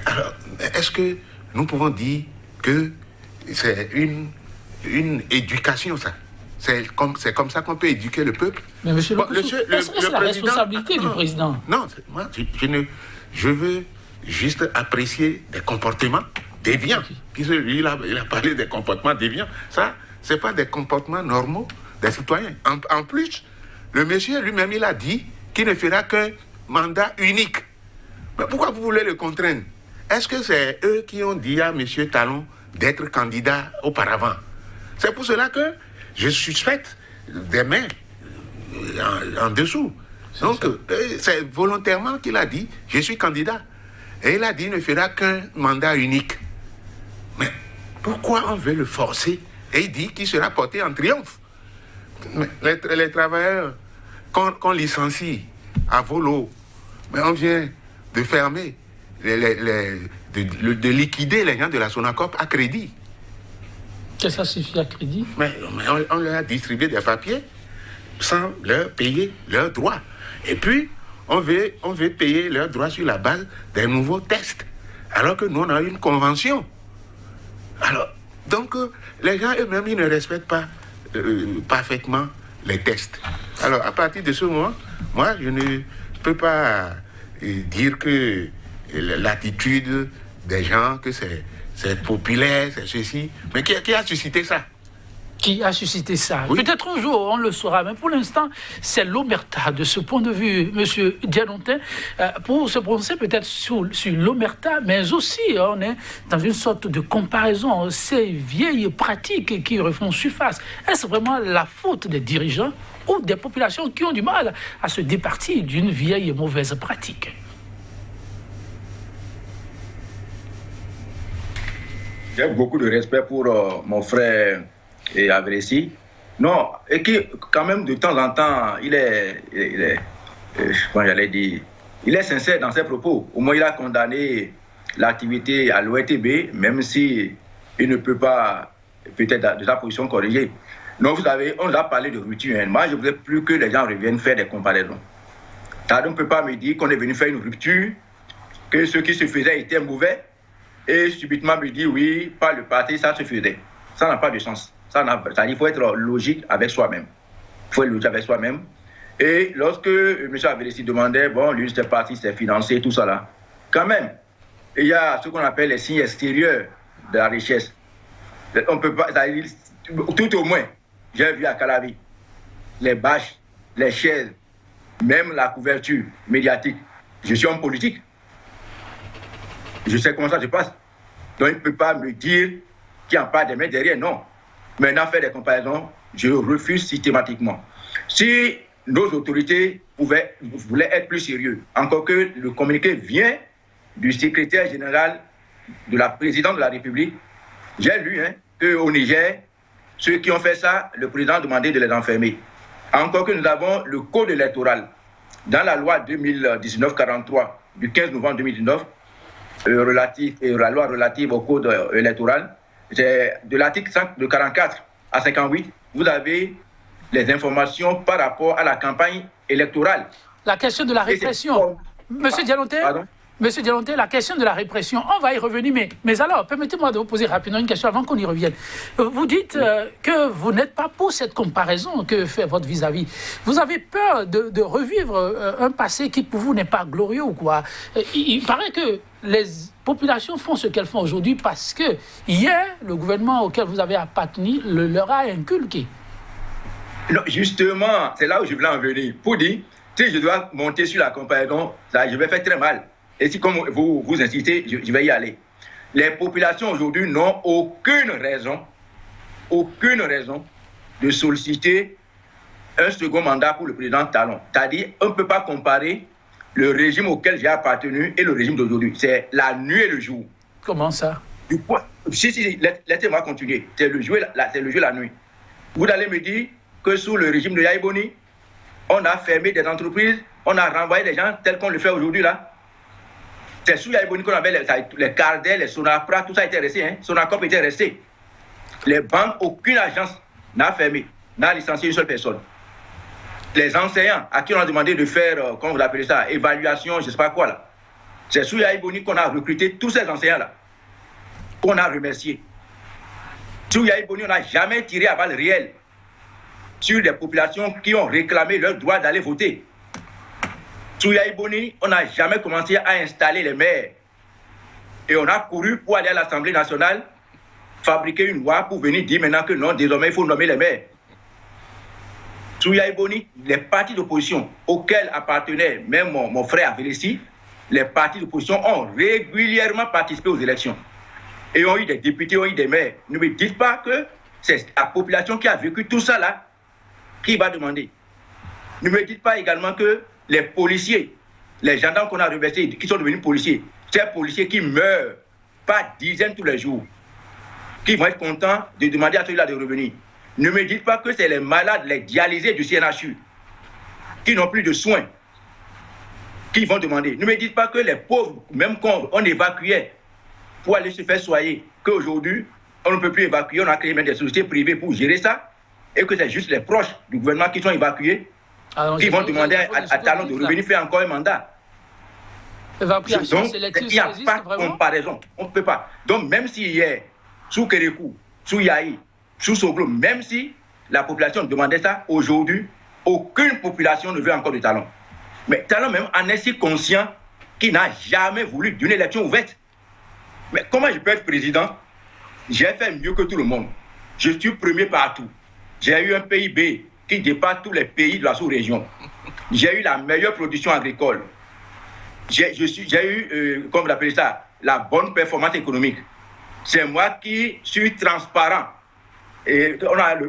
alors, est-ce que nous pouvons dire que c'est une éducation, ça? C'est comme ça qu'on peut éduquer le peuple? Mais monsieur c'est la responsabilité du président. Non, moi, je veux juste apprécier des comportements déviants. Il a parlé des comportements déviants. Ça, ce n'est pas des comportements normaux des citoyens. En plus, le monsieur lui-même, il a dit qu'il ne fera qu'un mandat unique. Mais pourquoi vous voulez le contraindre? Est-ce que c'est eux qui ont dit à M. Talon d'être candidat auparavant? C'est pour cela que je suspecte des mains en dessous. Donc, c'est volontairement qu'il a dit « je suis candidat ». Et il a dit qu'il ne fera qu'un mandat unique. Mais pourquoi on veut le forcer? Et il dit qu'il sera porté en triomphe. Mais les travailleurs qu'on licencie à volo, mais on vient de fermer, de liquider les gens de la Sonacop à crédit. Qu'est-ce que ça suffit à crédit? Mais on leur a distribué des papiers sans leur payer leurs droits. Et puis, on veut payer leurs droits sur la base des nouveaux tests. Alors que nous, on a une convention. Alors, donc, les gens eux-mêmes, ils ne respectent pas parfaitement les tests. Alors, à partir de ce moment, moi, je ne peux pas dire que l'attitude des gens, que c'est populaire, c'est ceci. Mais qui a suscité ça? Qui a suscité ça? Oui. Peut-être un jour, on le saura, mais pour l'instant, c'est l'omerta. De ce point de vue, M. Dianontin, pour se prononcer peut-être sur l'omerta, mais aussi, on est dans une sorte de comparaison, ces vieilles pratiques qui refont surface. Est-ce vraiment la faute des dirigeants ou des populations qui ont du mal à se départir d'une vieille et mauvaise pratique? J'ai beaucoup de respect pour mon frère Avressi. Non, et qui, quand même, de temps en temps, il est sincère dans ses propos. Au moins, il a condamné l'activité à l'ORTB, même si il ne peut pas, peut-être, de sa position corriger. Donc, vous savez, on a parlé de rupture. Hein. Moi, je ne voudrais plus que les gens reviennent faire des comparaisons. On ne peut pas me dire qu'on est venu faire une rupture, que ce qui se faisait était mauvais, et subitement me dire, oui, par le parti, ça se faisait. Ça n'a pas de sens. Il faut être logique avec soi-même. Il faut être logique avec soi-même. Et lorsque M. Avressi demandait, bon, lui, c'était parti, c'est financé, tout ça là, quand même, il y a ce qu'on appelle les signes extérieurs de la richesse. On peut pas, tout au moins, j'ai vu à Calavi, les bâches, les chaises, même la couverture médiatique. Je suis homme politique. Je sais comment ça se passe. Donc, il ne peut pas me dire qu'il n'y a pas de mains derrière, non. Maintenant, faire des comparaisons, je refuse systématiquement. Si nos autorités voulaient être plus sérieux. Encore que le communiqué vient du secrétaire général de la présidente de la République. J'ai lu qu'au Niger, ceux qui ont fait ça, le président a demandé de les enfermer. Encore que nous avons le code électoral. Dans la loi 2019-43 du 15 novembre 2019, la loi relative au code électoral, de l'article 44 à 58, vous avez les informations par rapport à la campagne électorale. La question de la répression. Monsieur Dialonté, la question de la répression, on va y revenir, mais alors, permettez-moi de vous poser rapidement une question avant qu'on y revienne. Vous dites que vous n'êtes pas pour cette comparaison que fait votre vis-à-vis. Vous avez peur de revivre un passé qui pour vous n'est pas glorieux ou quoi? Il paraît que les populations font ce qu'elles font aujourd'hui parce que hier, le gouvernement auquel vous avez appartenu leur a inculqué. Non, justement, c'est là où je voulais en venir. Pour dire, si je dois monter sur la comparaison, ça, je vais faire très mal. Et si, comme vous insistez, je vais y aller. Les populations aujourd'hui n'ont aucune raison de solliciter un second mandat pour le président Talon. C'est-à-dire, on ne peut pas comparer le régime auquel j'ai appartenu et le régime d'aujourd'hui. C'est la nuit et le jour. Comment ça? Si, laissez-moi continuer. C'est le jour et la nuit. Vous allez me dire que sous le régime de Yahya Boni, on a fermé des entreprises, on a renvoyé des gens tels qu'on le fait aujourd'hui là. C'est sous Yahya Boni qu'on avait les Cardel, les Sonapra, tout ça était resté. Sonacop était resté. Les banques, aucune agence n'a fermé, n'a licencié une seule personne. Les enseignants à qui on a demandé de faire, comment vous appelez ça, évaluation, je ne sais pas quoi là. C'est sous Yahya Boni qu'on a recruté tous ces enseignants là, qu'on a remercié. Sous Yahya Boni, on n'a jamais tiré à balles réelles sur des populations qui ont réclamé leur droit d'aller voter. Sous Yahya Boni, on n'a jamais commencé à installer les maires. Et on a couru pour aller à l'Assemblée nationale, fabriquer une loi pour venir dire maintenant que non, désormais il faut nommer les maires. Sous Yahya Boni, les partis d'opposition auxquels appartenait même mon frère Avelesi, les partis d'opposition ont régulièrement participé aux élections. Et ont eu des députés, ont eu des maires. Ne me dites pas que c'est la population qui a vécu tout ça là qui va demander. Ne me dites pas également que les policiers, les gendarmes qu'on a reversés, qui sont devenus policiers, ces policiers qui meurent par dizaines tous les jours, qui vont être contents de demander à ceux-là de revenir. Ne me dites pas que c'est les malades, les dialysés du CNHU, qui n'ont plus de soins, qui vont demander. Ne me dites pas que les pauvres, même quand on évacuait pour aller se faire soigner, qu'aujourd'hui, on ne peut plus évacuer, on a créé même des sociétés privées pour gérer ça, et que c'est juste les proches du gouvernement qui sont évacués, qui vont demander à Talon de revenir faire encore un mandat. Évacuation, donc, il n'y a pas de comparaison. On ne peut pas. Donc, même si hier, sous Kérékou, sous Yahi, sous Soglo, même si la population demandait ça, aujourd'hui, aucune population ne veut encore de Talon. Mais Talon même en est si conscient qu'il n'a jamais voulu d'une élection ouverte. Mais comment je peux être président? J'ai fait mieux que tout le monde. Je suis premier partout. J'ai eu un PIB qui dépasse tous les pays de la sous-région. J'ai eu la meilleure production agricole. J'ai eu, comme vous l'appelez ça, la bonne performance économique. C'est moi qui suis transparent. Et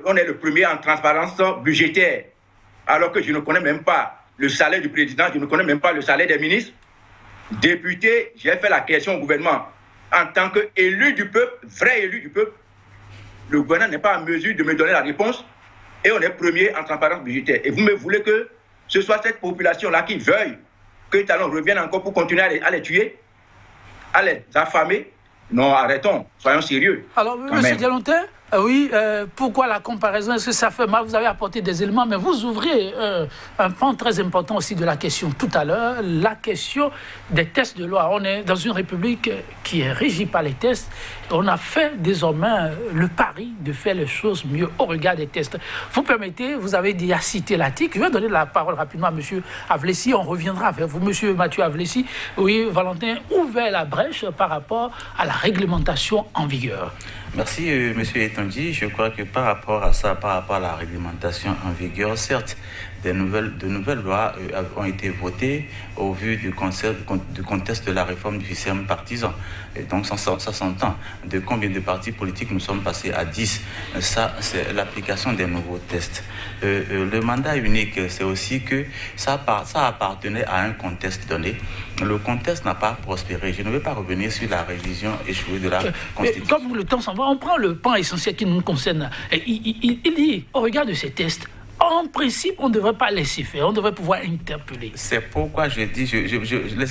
on est le premier en transparence budgétaire. Alors que je ne connais même pas le salaire du président, je ne connais même pas le salaire des ministres. Député, j'ai fait la question au gouvernement. En tant qu'élu du peuple, vrai élu du peuple, le gouvernement n'est pas en mesure de me donner la réponse et on est premier en transparence budgétaire. Et vous me voulez que ce soit cette population-là qui veuille que Talon revienne encore pour continuer à les tuer, à les affamer? Non, arrêtons, soyons sérieux. Alors, M. Dialonté, oui, pourquoi la comparaison? Est-ce que ça fait mal? Vous avez apporté des éléments, mais vous ouvrez un pan très important aussi de la question. Tout à l'heure, la question des tests de loi. On est dans une république qui est régie par les tests. On a fait désormais le pari de faire les choses mieux au regard des tests. Vous permettez, vous avez déjà cité l'article. Je vais donner la parole rapidement à M. Avelesi. On reviendra vers vous. M. Mathieu Avelesi, oui, Valentin, ouvert la brèche par rapport à la réglementation en vigueur. Merci, Monsieur Etonji. Je crois que par rapport à ça, par rapport à la réglementation en vigueur, certes, de nouvelles lois ont été votées au vu du contexte de la réforme du système partisan. Et donc, ça s'entend. De combien de partis politiques nous sommes passés à 10? Ça, c'est l'application des nouveaux tests. Le mandat unique, c'est aussi que ça appartenait à un contexte donné. Le contexte n'a pas prospéré. Je ne vais pas revenir sur la révision échouée de la Constitution. Comme le temps s'en va, on prend le pan essentiel qui nous concerne. Il dit, au regard de ces tests, en principe, on ne devrait pas laisser faire, on devrait pouvoir interpeller. C'est pourquoi je dis,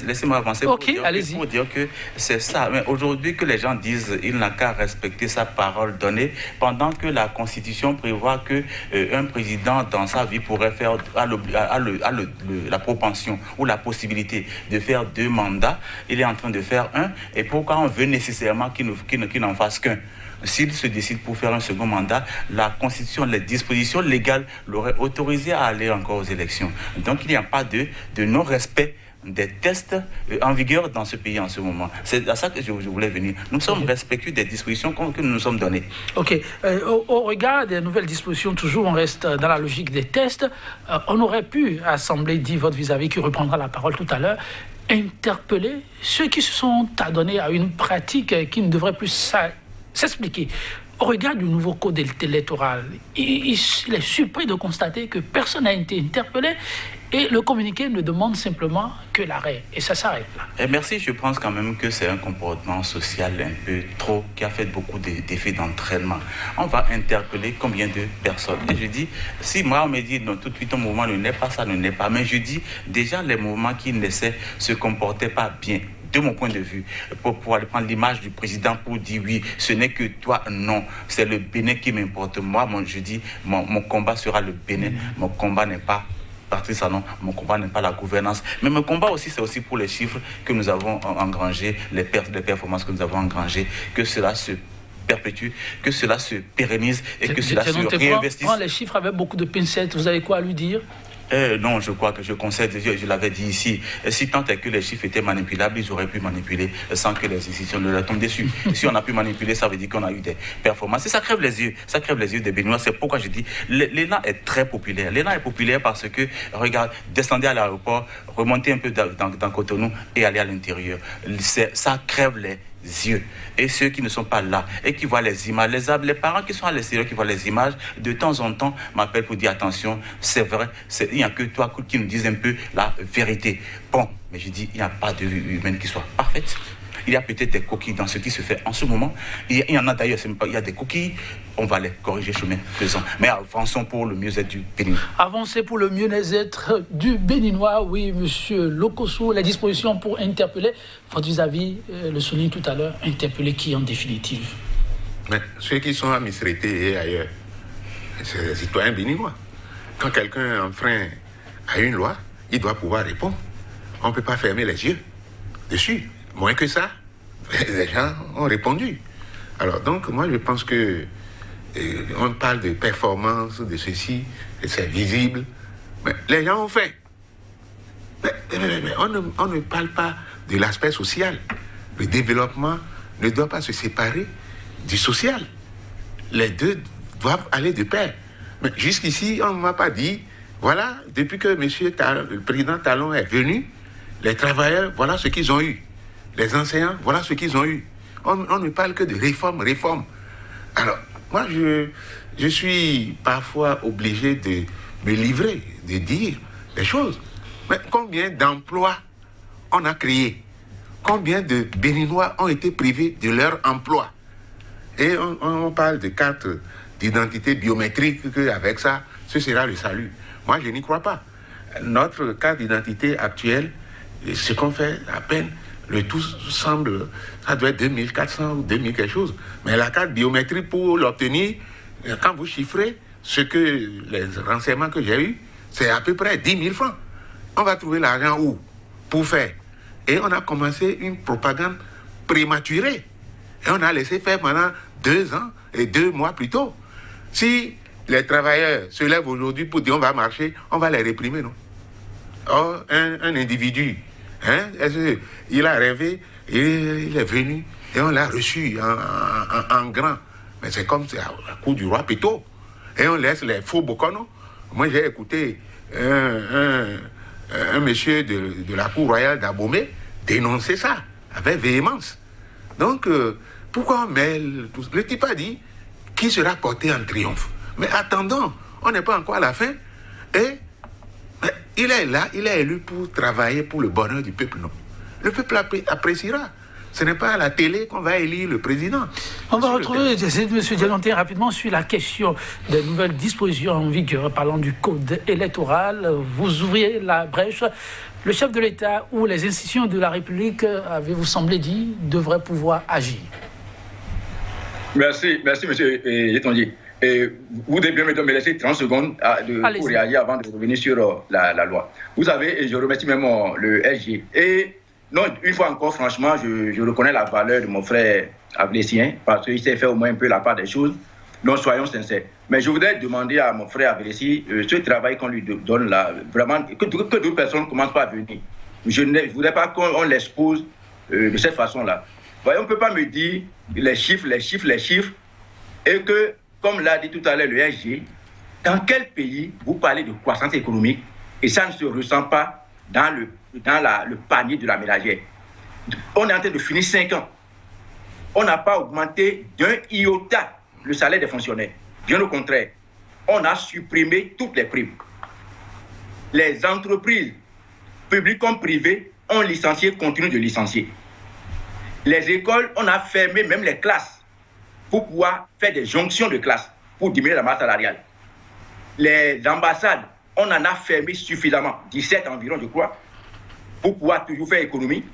laissez-moi avancer pour dire que c'est ça. Mais aujourd'hui, que les gens disent il n'a qu'à respecter sa parole donnée, pendant que la Constitution prévoit que un président dans sa vie pourrait faire la propension ou la possibilité de faire 2 mandats, il est en train de faire 1. Et pourquoi on veut nécessairement qu'il n'en fasse qu'un? S'il se décide pour faire un second mandat, la Constitution, les dispositions légales l'auraient autorisé à aller encore aux élections. Donc il n'y a pas de non-respect des tests en vigueur dans ce pays en ce moment. C'est à ça que je voulais venir. Nous sommes respectueux des dispositions que nous nous sommes données. Ok. Au regard des nouvelles dispositions, toujours on reste dans la logique des tests. On aurait pu, Assemblée dit votre vis-à-vis, qui reprendra la parole tout à l'heure, interpeller ceux qui se sont adonnés à une pratique qui ne devrait plus s'expliquer. Au regard du nouveau code électoral, il est surpris de constater que personne n'a été interpellé et le communiqué ne demande simplement que l'arrêt. Et ça s'arrête là. Et merci, je pense quand même que c'est un comportement social un peu trop, qui a fait beaucoup d'effets d'entraînement. On va interpeller combien de personnes? Et je dis, si moi on me dit non, tout de suite un mouvement ne naît pas, ça ne naît pas. Mais je dis, déjà les mouvements qui naissaient se comportaient pas bien. De mon point de vue, pour pouvoir prendre l'image du président pour dire oui, ce n'est que toi, non, c'est le Bénin qui m'importe. Moi, je dis, mon combat sera le Bénin, mon combat n'est pas Patrice Talon, mon combat n'est pas la gouvernance. Mais mon combat aussi, c'est aussi pour les chiffres que nous avons engrangés, les performances que nous avons engrangées, que cela se perpétue, que cela se pérennise et que cela se réinvestisse. Les chiffres avec beaucoup de pincettes, vous avez quoi à lui dire? Non, je crois que je concède, je l'avais dit ici, si tant est que les chiffres étaient manipulables, ils auraient pu manipuler sans que les institutions ne leur tombent dessus. Si on a pu manipuler, ça veut dire qu'on a eu des performances. Et ça crève les yeux des Béninois. C'est pourquoi je dis, l'ENA est très populaire. L'ENA est populaire parce que, regarde, descendez à l'aéroport, remontez un peu dans Cotonou et allez à l'intérieur. Ça crève les yeux. Et ceux qui ne sont pas là et qui voient les images, les parents qui sont à l'extérieur qui voient les images, de temps en temps m'appellent pour dire attention, c'est vrai, il n'y a que toi qui nous dis un peu la vérité. Bon, mais je dis, il n'y a pas de vie humaine qui soit parfaite. Il y a peut-être des coquilles dans ce qui se fait en ce moment. Il y en a d'ailleurs, il y a des coquilles, on va les corriger chemin faisant. Mais avançons pour le mieux-être du Béninois. Avancer pour le mieux-être du Béninois, oui, monsieur Lokosso, la disposition pour interpeller, votre vis-à-vis, le souligne tout à l'heure, interpeller qui en définitive? Mais ceux qui sont à Misrété et ailleurs, c'est les citoyens béninois. Quand quelqu'un enfreint à une loi, il doit pouvoir répondre. On ne peut pas fermer les yeux dessus. Moins que ça, les gens ont répondu. Alors donc, moi, je pense que on parle de performance, de ceci, et c'est visible. Mais les gens ont fait. Mais on ne parle pas de l'aspect social. Le développement ne doit pas se séparer du social. Les deux doivent aller de pair. Mais jusqu'ici, on ne m'a pas dit, voilà, depuis que le président Talon est venu, les travailleurs, voilà ce qu'ils ont eu. Les enseignants, voilà ce qu'ils ont eu. On ne parle que de réforme. Alors, moi, je suis parfois obligé de me livrer, de dire les choses. Mais combien d'emplois on a créés? Combien de Béninois ont été privés de leur emploi? Et on parle de carte d'identité biométrique, qu'avec ça, ce sera le salut. Moi, je n'y crois pas. Notre carte d'identité actuelle, ce qu'on fait à peine, le tout semble, ça doit être 2400 ou 2000 quelque chose. Mais la carte biométrique, pour l'obtenir, quand vous chiffrez, les renseignements que j'ai eus, c'est à peu près 10 000 francs. On va trouver l'argent où? Pour faire. Et on a commencé une propagande prématurée. Et on a laissé faire pendant 2 ans et 2 mois plus tôt. Si les travailleurs se lèvent aujourd'hui pour dire on va marcher, on va les réprimer, non? Or, un individu, il a rêvé, il est venu et on l'a reçu en grand Mais c'est comme c'est à coup du roi Pito. Et on laisse les faux Bokono. Moi, j'ai écouté un monsieur de la cour royale d'Abomey dénoncer ça avec véhémence. Donc, pourquoi on mêle tout ça? Le type a dit qui sera porté en triomphe. Mais attendons, on n'est pas encore à la fin. Et il est là, il est élu pour travailler pour le bonheur du peuple, non. Le peuple appréciera. Ce n'est pas à la télé qu'on va élire le président. On va retrouver M. Diamanté rapidement sur la question des nouvelles dispositions en vigueur, parlant du code électoral. Vous ouvriez la brèche. Le chef de l'État ou les institutions de la République, avez-vous semblé dit, devraient pouvoir agir. Merci, monsieur Yetonji. Vous devez bien me laisser 30 secondes pour réagir avant de revenir sur la loi. Vous savez, et je remercie même le SG. Et non, une fois encore, franchement, je reconnais la valeur de mon frère Ablessien, parce qu'il s'est fait au moins un peu la part des choses. Donc, soyons sincères. Mais je voudrais demander à mon frère Ablessi, ce travail qu'on lui donne là, vraiment, que d'autres personnes ne commencent pas à venir. Je ne voudrais pas qu'on l'expose de cette façon-là. Voyez, on ne peut pas me dire les chiffres, et que, comme l'a dit tout à l'heure le SG, dans quel pays vous parlez de croissance économique et ça ne se ressent pas dans le panier de la ménagère? On est en train de finir 5 ans. On n'a pas augmenté d'un iota le salaire des fonctionnaires. Bien au contraire, on a supprimé toutes les primes. Les entreprises, publiques comme privées, ont licencié, continuent de licencier. Les écoles, on a fermé même les classes pour pouvoir faire des jonctions de classes pour diminuer la masse salariale. Les ambassades, on en a fermé suffisamment, 17 environ, je crois, pour pouvoir toujours faire économie.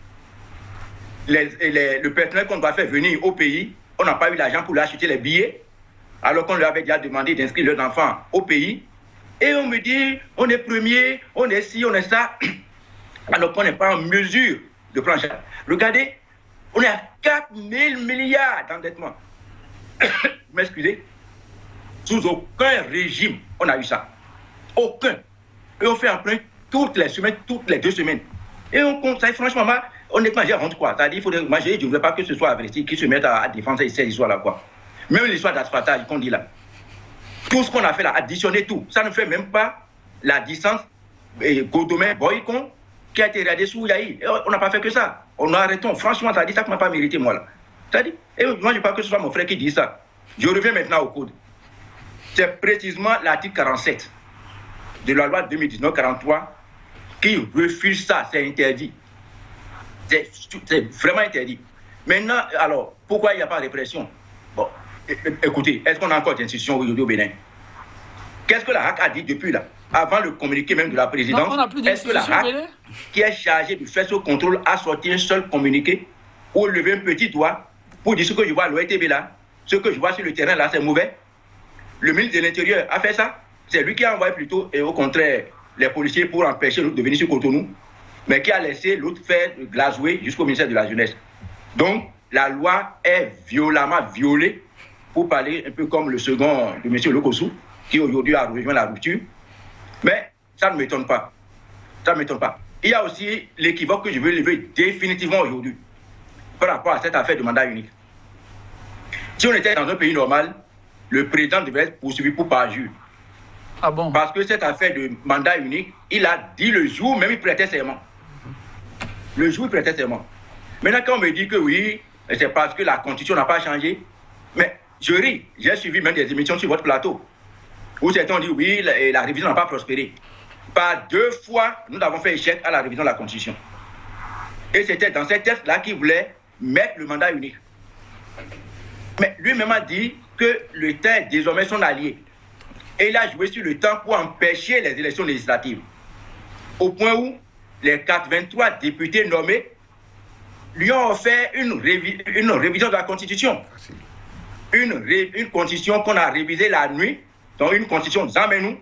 Le personnel qu'on doit faire venir au pays, on n'a pas eu l'argent pour lui acheter les billets, alors qu'on lui avait déjà demandé d'inscrire leurs enfants au pays. Et on me dit, on est premier, on est ci, on est ça, alors qu'on n'est pas en mesure de prendre ça. Regardez, on est à 4 000 milliards d'endettement. Vous m'excusez? Sous aucun régime, on a eu ça. Aucun. Et on fait emprunt toutes les semaines, toutes les 2 semaines. Et on compte ça, franchement, honnêtement, j'ai honte quoi. C'est-à-dire, je ne voudrais pas que ce soit Ablessi qui se mette à défendre ces histoires-là, quoi. Même l'histoire d'asphaltage qu'on dit là. Tout ce qu'on a fait là, additionner tout, ça ne fait même pas la distance Godomain-Boycon qui a été réalisée sous Yahi. On n'a pas fait que ça. On a arrêté. Franchement, ça dit ça qu'on n'a pas mérité, moi, là. C'est-à-dire, et moi, je ne veux pas que ce soit mon frère qui dit ça. Je reviens maintenant au code. C'est précisément l'article 47 de la loi 2019-43 qui refuse ça. C'est interdit. C'est vraiment interdit. Maintenant, alors, pourquoi il n'y a pas de répression? Bon, écoutez, est-ce qu'on a encore des institutions aujourd'hui au Bénin? Qu'est-ce que la HAC a dit depuis là? Avant le communiqué même de la présidence, est-ce que la HAC, qui est chargée de faire ce contrôle, a sorti un seul communiqué ou levé un petit doigt pour dire ce que je vois à l'OETB là, ce que je vois sur le terrain là, c'est mauvais? Le ministre de l'Intérieur a fait ça? C'est lui qui a envoyé plutôt, et au contraire, les policiers pour empêcher l'autre de venir sur Cotonou, mais qui a laissé l'autre faire glazouer jusqu'au ministère de la Jeunesse. Donc, la loi est violemment violée, pour parler un peu comme le second de M. Lokossou, qui aujourd'hui a rejoint la rupture. Mais ça ne m'étonne pas. Ça ne m'étonne pas. Il y a aussi l'équivoque que je veux lever définitivement aujourd'hui, par rapport à cette affaire de mandat unique. Si on était dans un pays normal, le président devrait être poursuivi pour parjure. Ah bon? Parce que cette affaire de mandat unique, il a dit le jour même il prêtait serment. Le jour il prêtait serment. Maintenant, quand on me dit que oui, c'est parce que la constitution n'a pas changé, mais je ris. J'ai suivi même des émissions sur votre plateau où certains ont dit oui, la révision n'a pas prospéré. Par 2 fois, nous avons fait échec à la révision de la constitution. Et c'était dans ces textes-là qu'il voulait mettre le mandat unique. Mais lui-même a dit que le temps est désormais son allié. Et il a joué sur le temps pour empêcher les élections législatives. Au point où les 83 députés nommés lui ont offert une révision de la Constitution. Une Constitution qu'on a révisée la nuit, donc une Constitution Zamenou,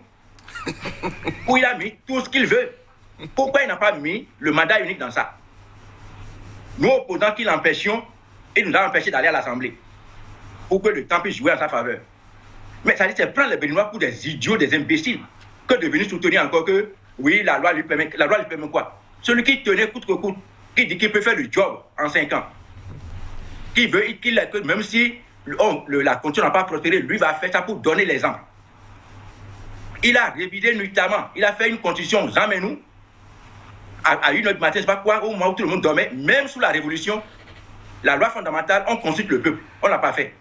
où il a mis tout ce qu'il veut. Pourquoi il n'a pas mis le mandat unique dans ça? Nous, opposants qui l'empêchions, il nous a empêchés d'aller à l'Assemblée pour que le temps puisse jouer en sa faveur. Mais ça dit, c'est prendre les Béninois pour des idiots, des imbéciles, que de venir soutenir encore que, oui, la loi lui permet quoi? Celui qui tenait coûte que coûte, qui dit qu'il peut faire le job en 5 ans, qui veut, même si la constitution n'a pas prospéré, lui va faire ça pour donner l'exemple. Il a révisé nuitamment, il a fait une constitution, ramène-nous, à 1h du matin, je ne sais pas quoi, au moment où tout le monde dormait, même sous la révolution, la loi fondamentale, on consulte le peuple. On ne l'a pas fait.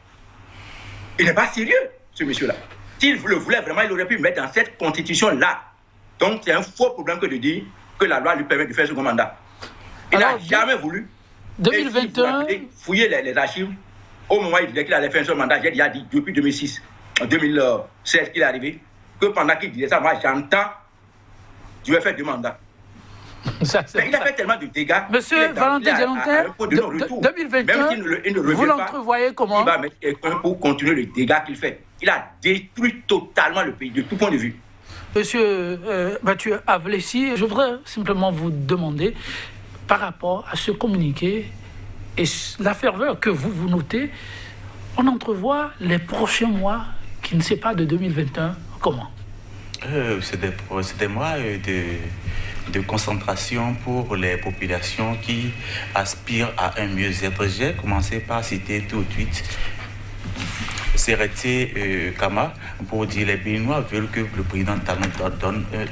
Il n'est pas sérieux, ce monsieur-là. S'il le voulait vraiment, il aurait pu mettre dans cette constitution-là. Donc, c'est un faux problème que de dire que la loi lui permet de faire second mandat. Il n'a jamais voulu. 2021. Fouiller les archives. Au moment où il disait qu'il allait faire un seul mandat, il a dit depuis 2006, en 2016 qu'il est arrivé, que pendant qu'il disait ça, moi j'entends, je vais faire 2 mandats. Il a fait tellement de dégâts. Monsieur Valentin Dianontin, 2021, vous l'entrevoyez comment? Il va mettre quelqu'un pour continuer le dégât qu'il fait. Il a détruit totalement le pays, de tout point de vue. Monsieur Mathieu Avlessi, je voudrais simplement vous demander, par rapport à ce communiqué et la ferveur que vous notez, on entrevoit les prochains mois qui ne sont pas de 2021, comment? C'est des mois de concentration pour les populations qui aspirent à un mieux-être. J'ai commencé par citer tout de suite Seretse Kama pour dire les Béninois veulent que le président Talon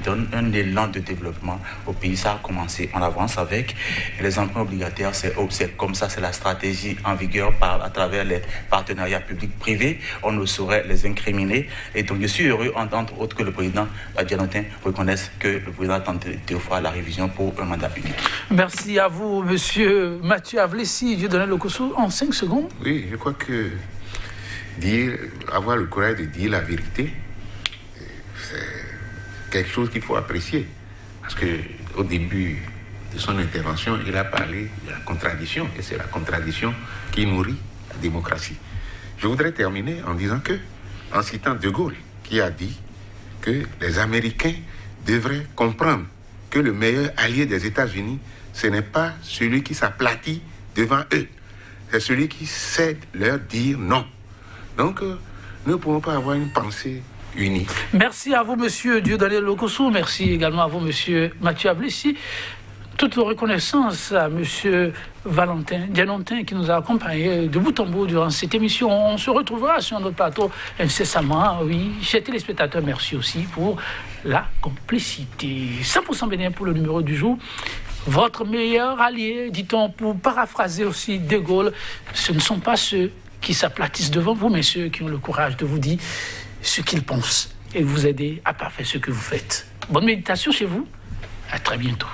donne un élan de développement au pays. Ça a commencé. On avance avec les emprunts obligataires. C'est comme ça, c'est la stratégie en vigueur à travers les partenariats publics-privés. On ne saurait les incriminer. Et donc, je suis heureux, entre autres, que le président Dianontin reconnaisse que le président tente de faire la révision pour un mandat public. Merci à vous, monsieur Mathieu Avlessi. Je donne le coup en 5 secondes. Oui, je crois que avoir le courage de dire la vérité, c'est quelque chose qu'il faut apprécier. Parce qu'au début de son intervention, il a parlé de la contradiction, et c'est la contradiction qui nourrit la démocratie. Je voudrais terminer en disant en citant De Gaulle, qui a dit que les Américains devraient comprendre que le meilleur allié des États-Unis, ce n'est pas celui qui s'aplatit devant eux, c'est celui qui sait leur dire non. Donc, nous ne pouvons pas avoir une pensée unie. Merci à vous, monsieur Dieudonné Lokossou. Merci également à vous, monsieur Mathieu Avlessi. Toute reconnaissance à monsieur Valentin Dianontin qui nous a accompagnés de bout en bout durant cette émission. On se retrouvera sur notre plateau incessamment. Oui, chers téléspectateurs, merci aussi pour la complicité. 100% Bénin pour le numéro du jour. Votre meilleur allié, dit-on, pour paraphraser aussi De Gaulle, ce ne sont pas ceux qui s'aplatissent devant vous, mais ceux qui ont le courage de vous dire ce qu'ils pensent et vous aider à parfaire ce que vous faites. Bonne méditation chez vous. À très bientôt.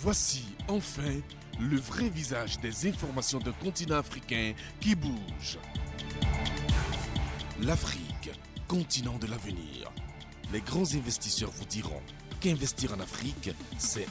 Voici enfin le vrai visage des informations d'un continent africain qui bouge. L'Afrique, continent de l'avenir. Les grands investisseurs vous diront qu'investir en Afrique, c'est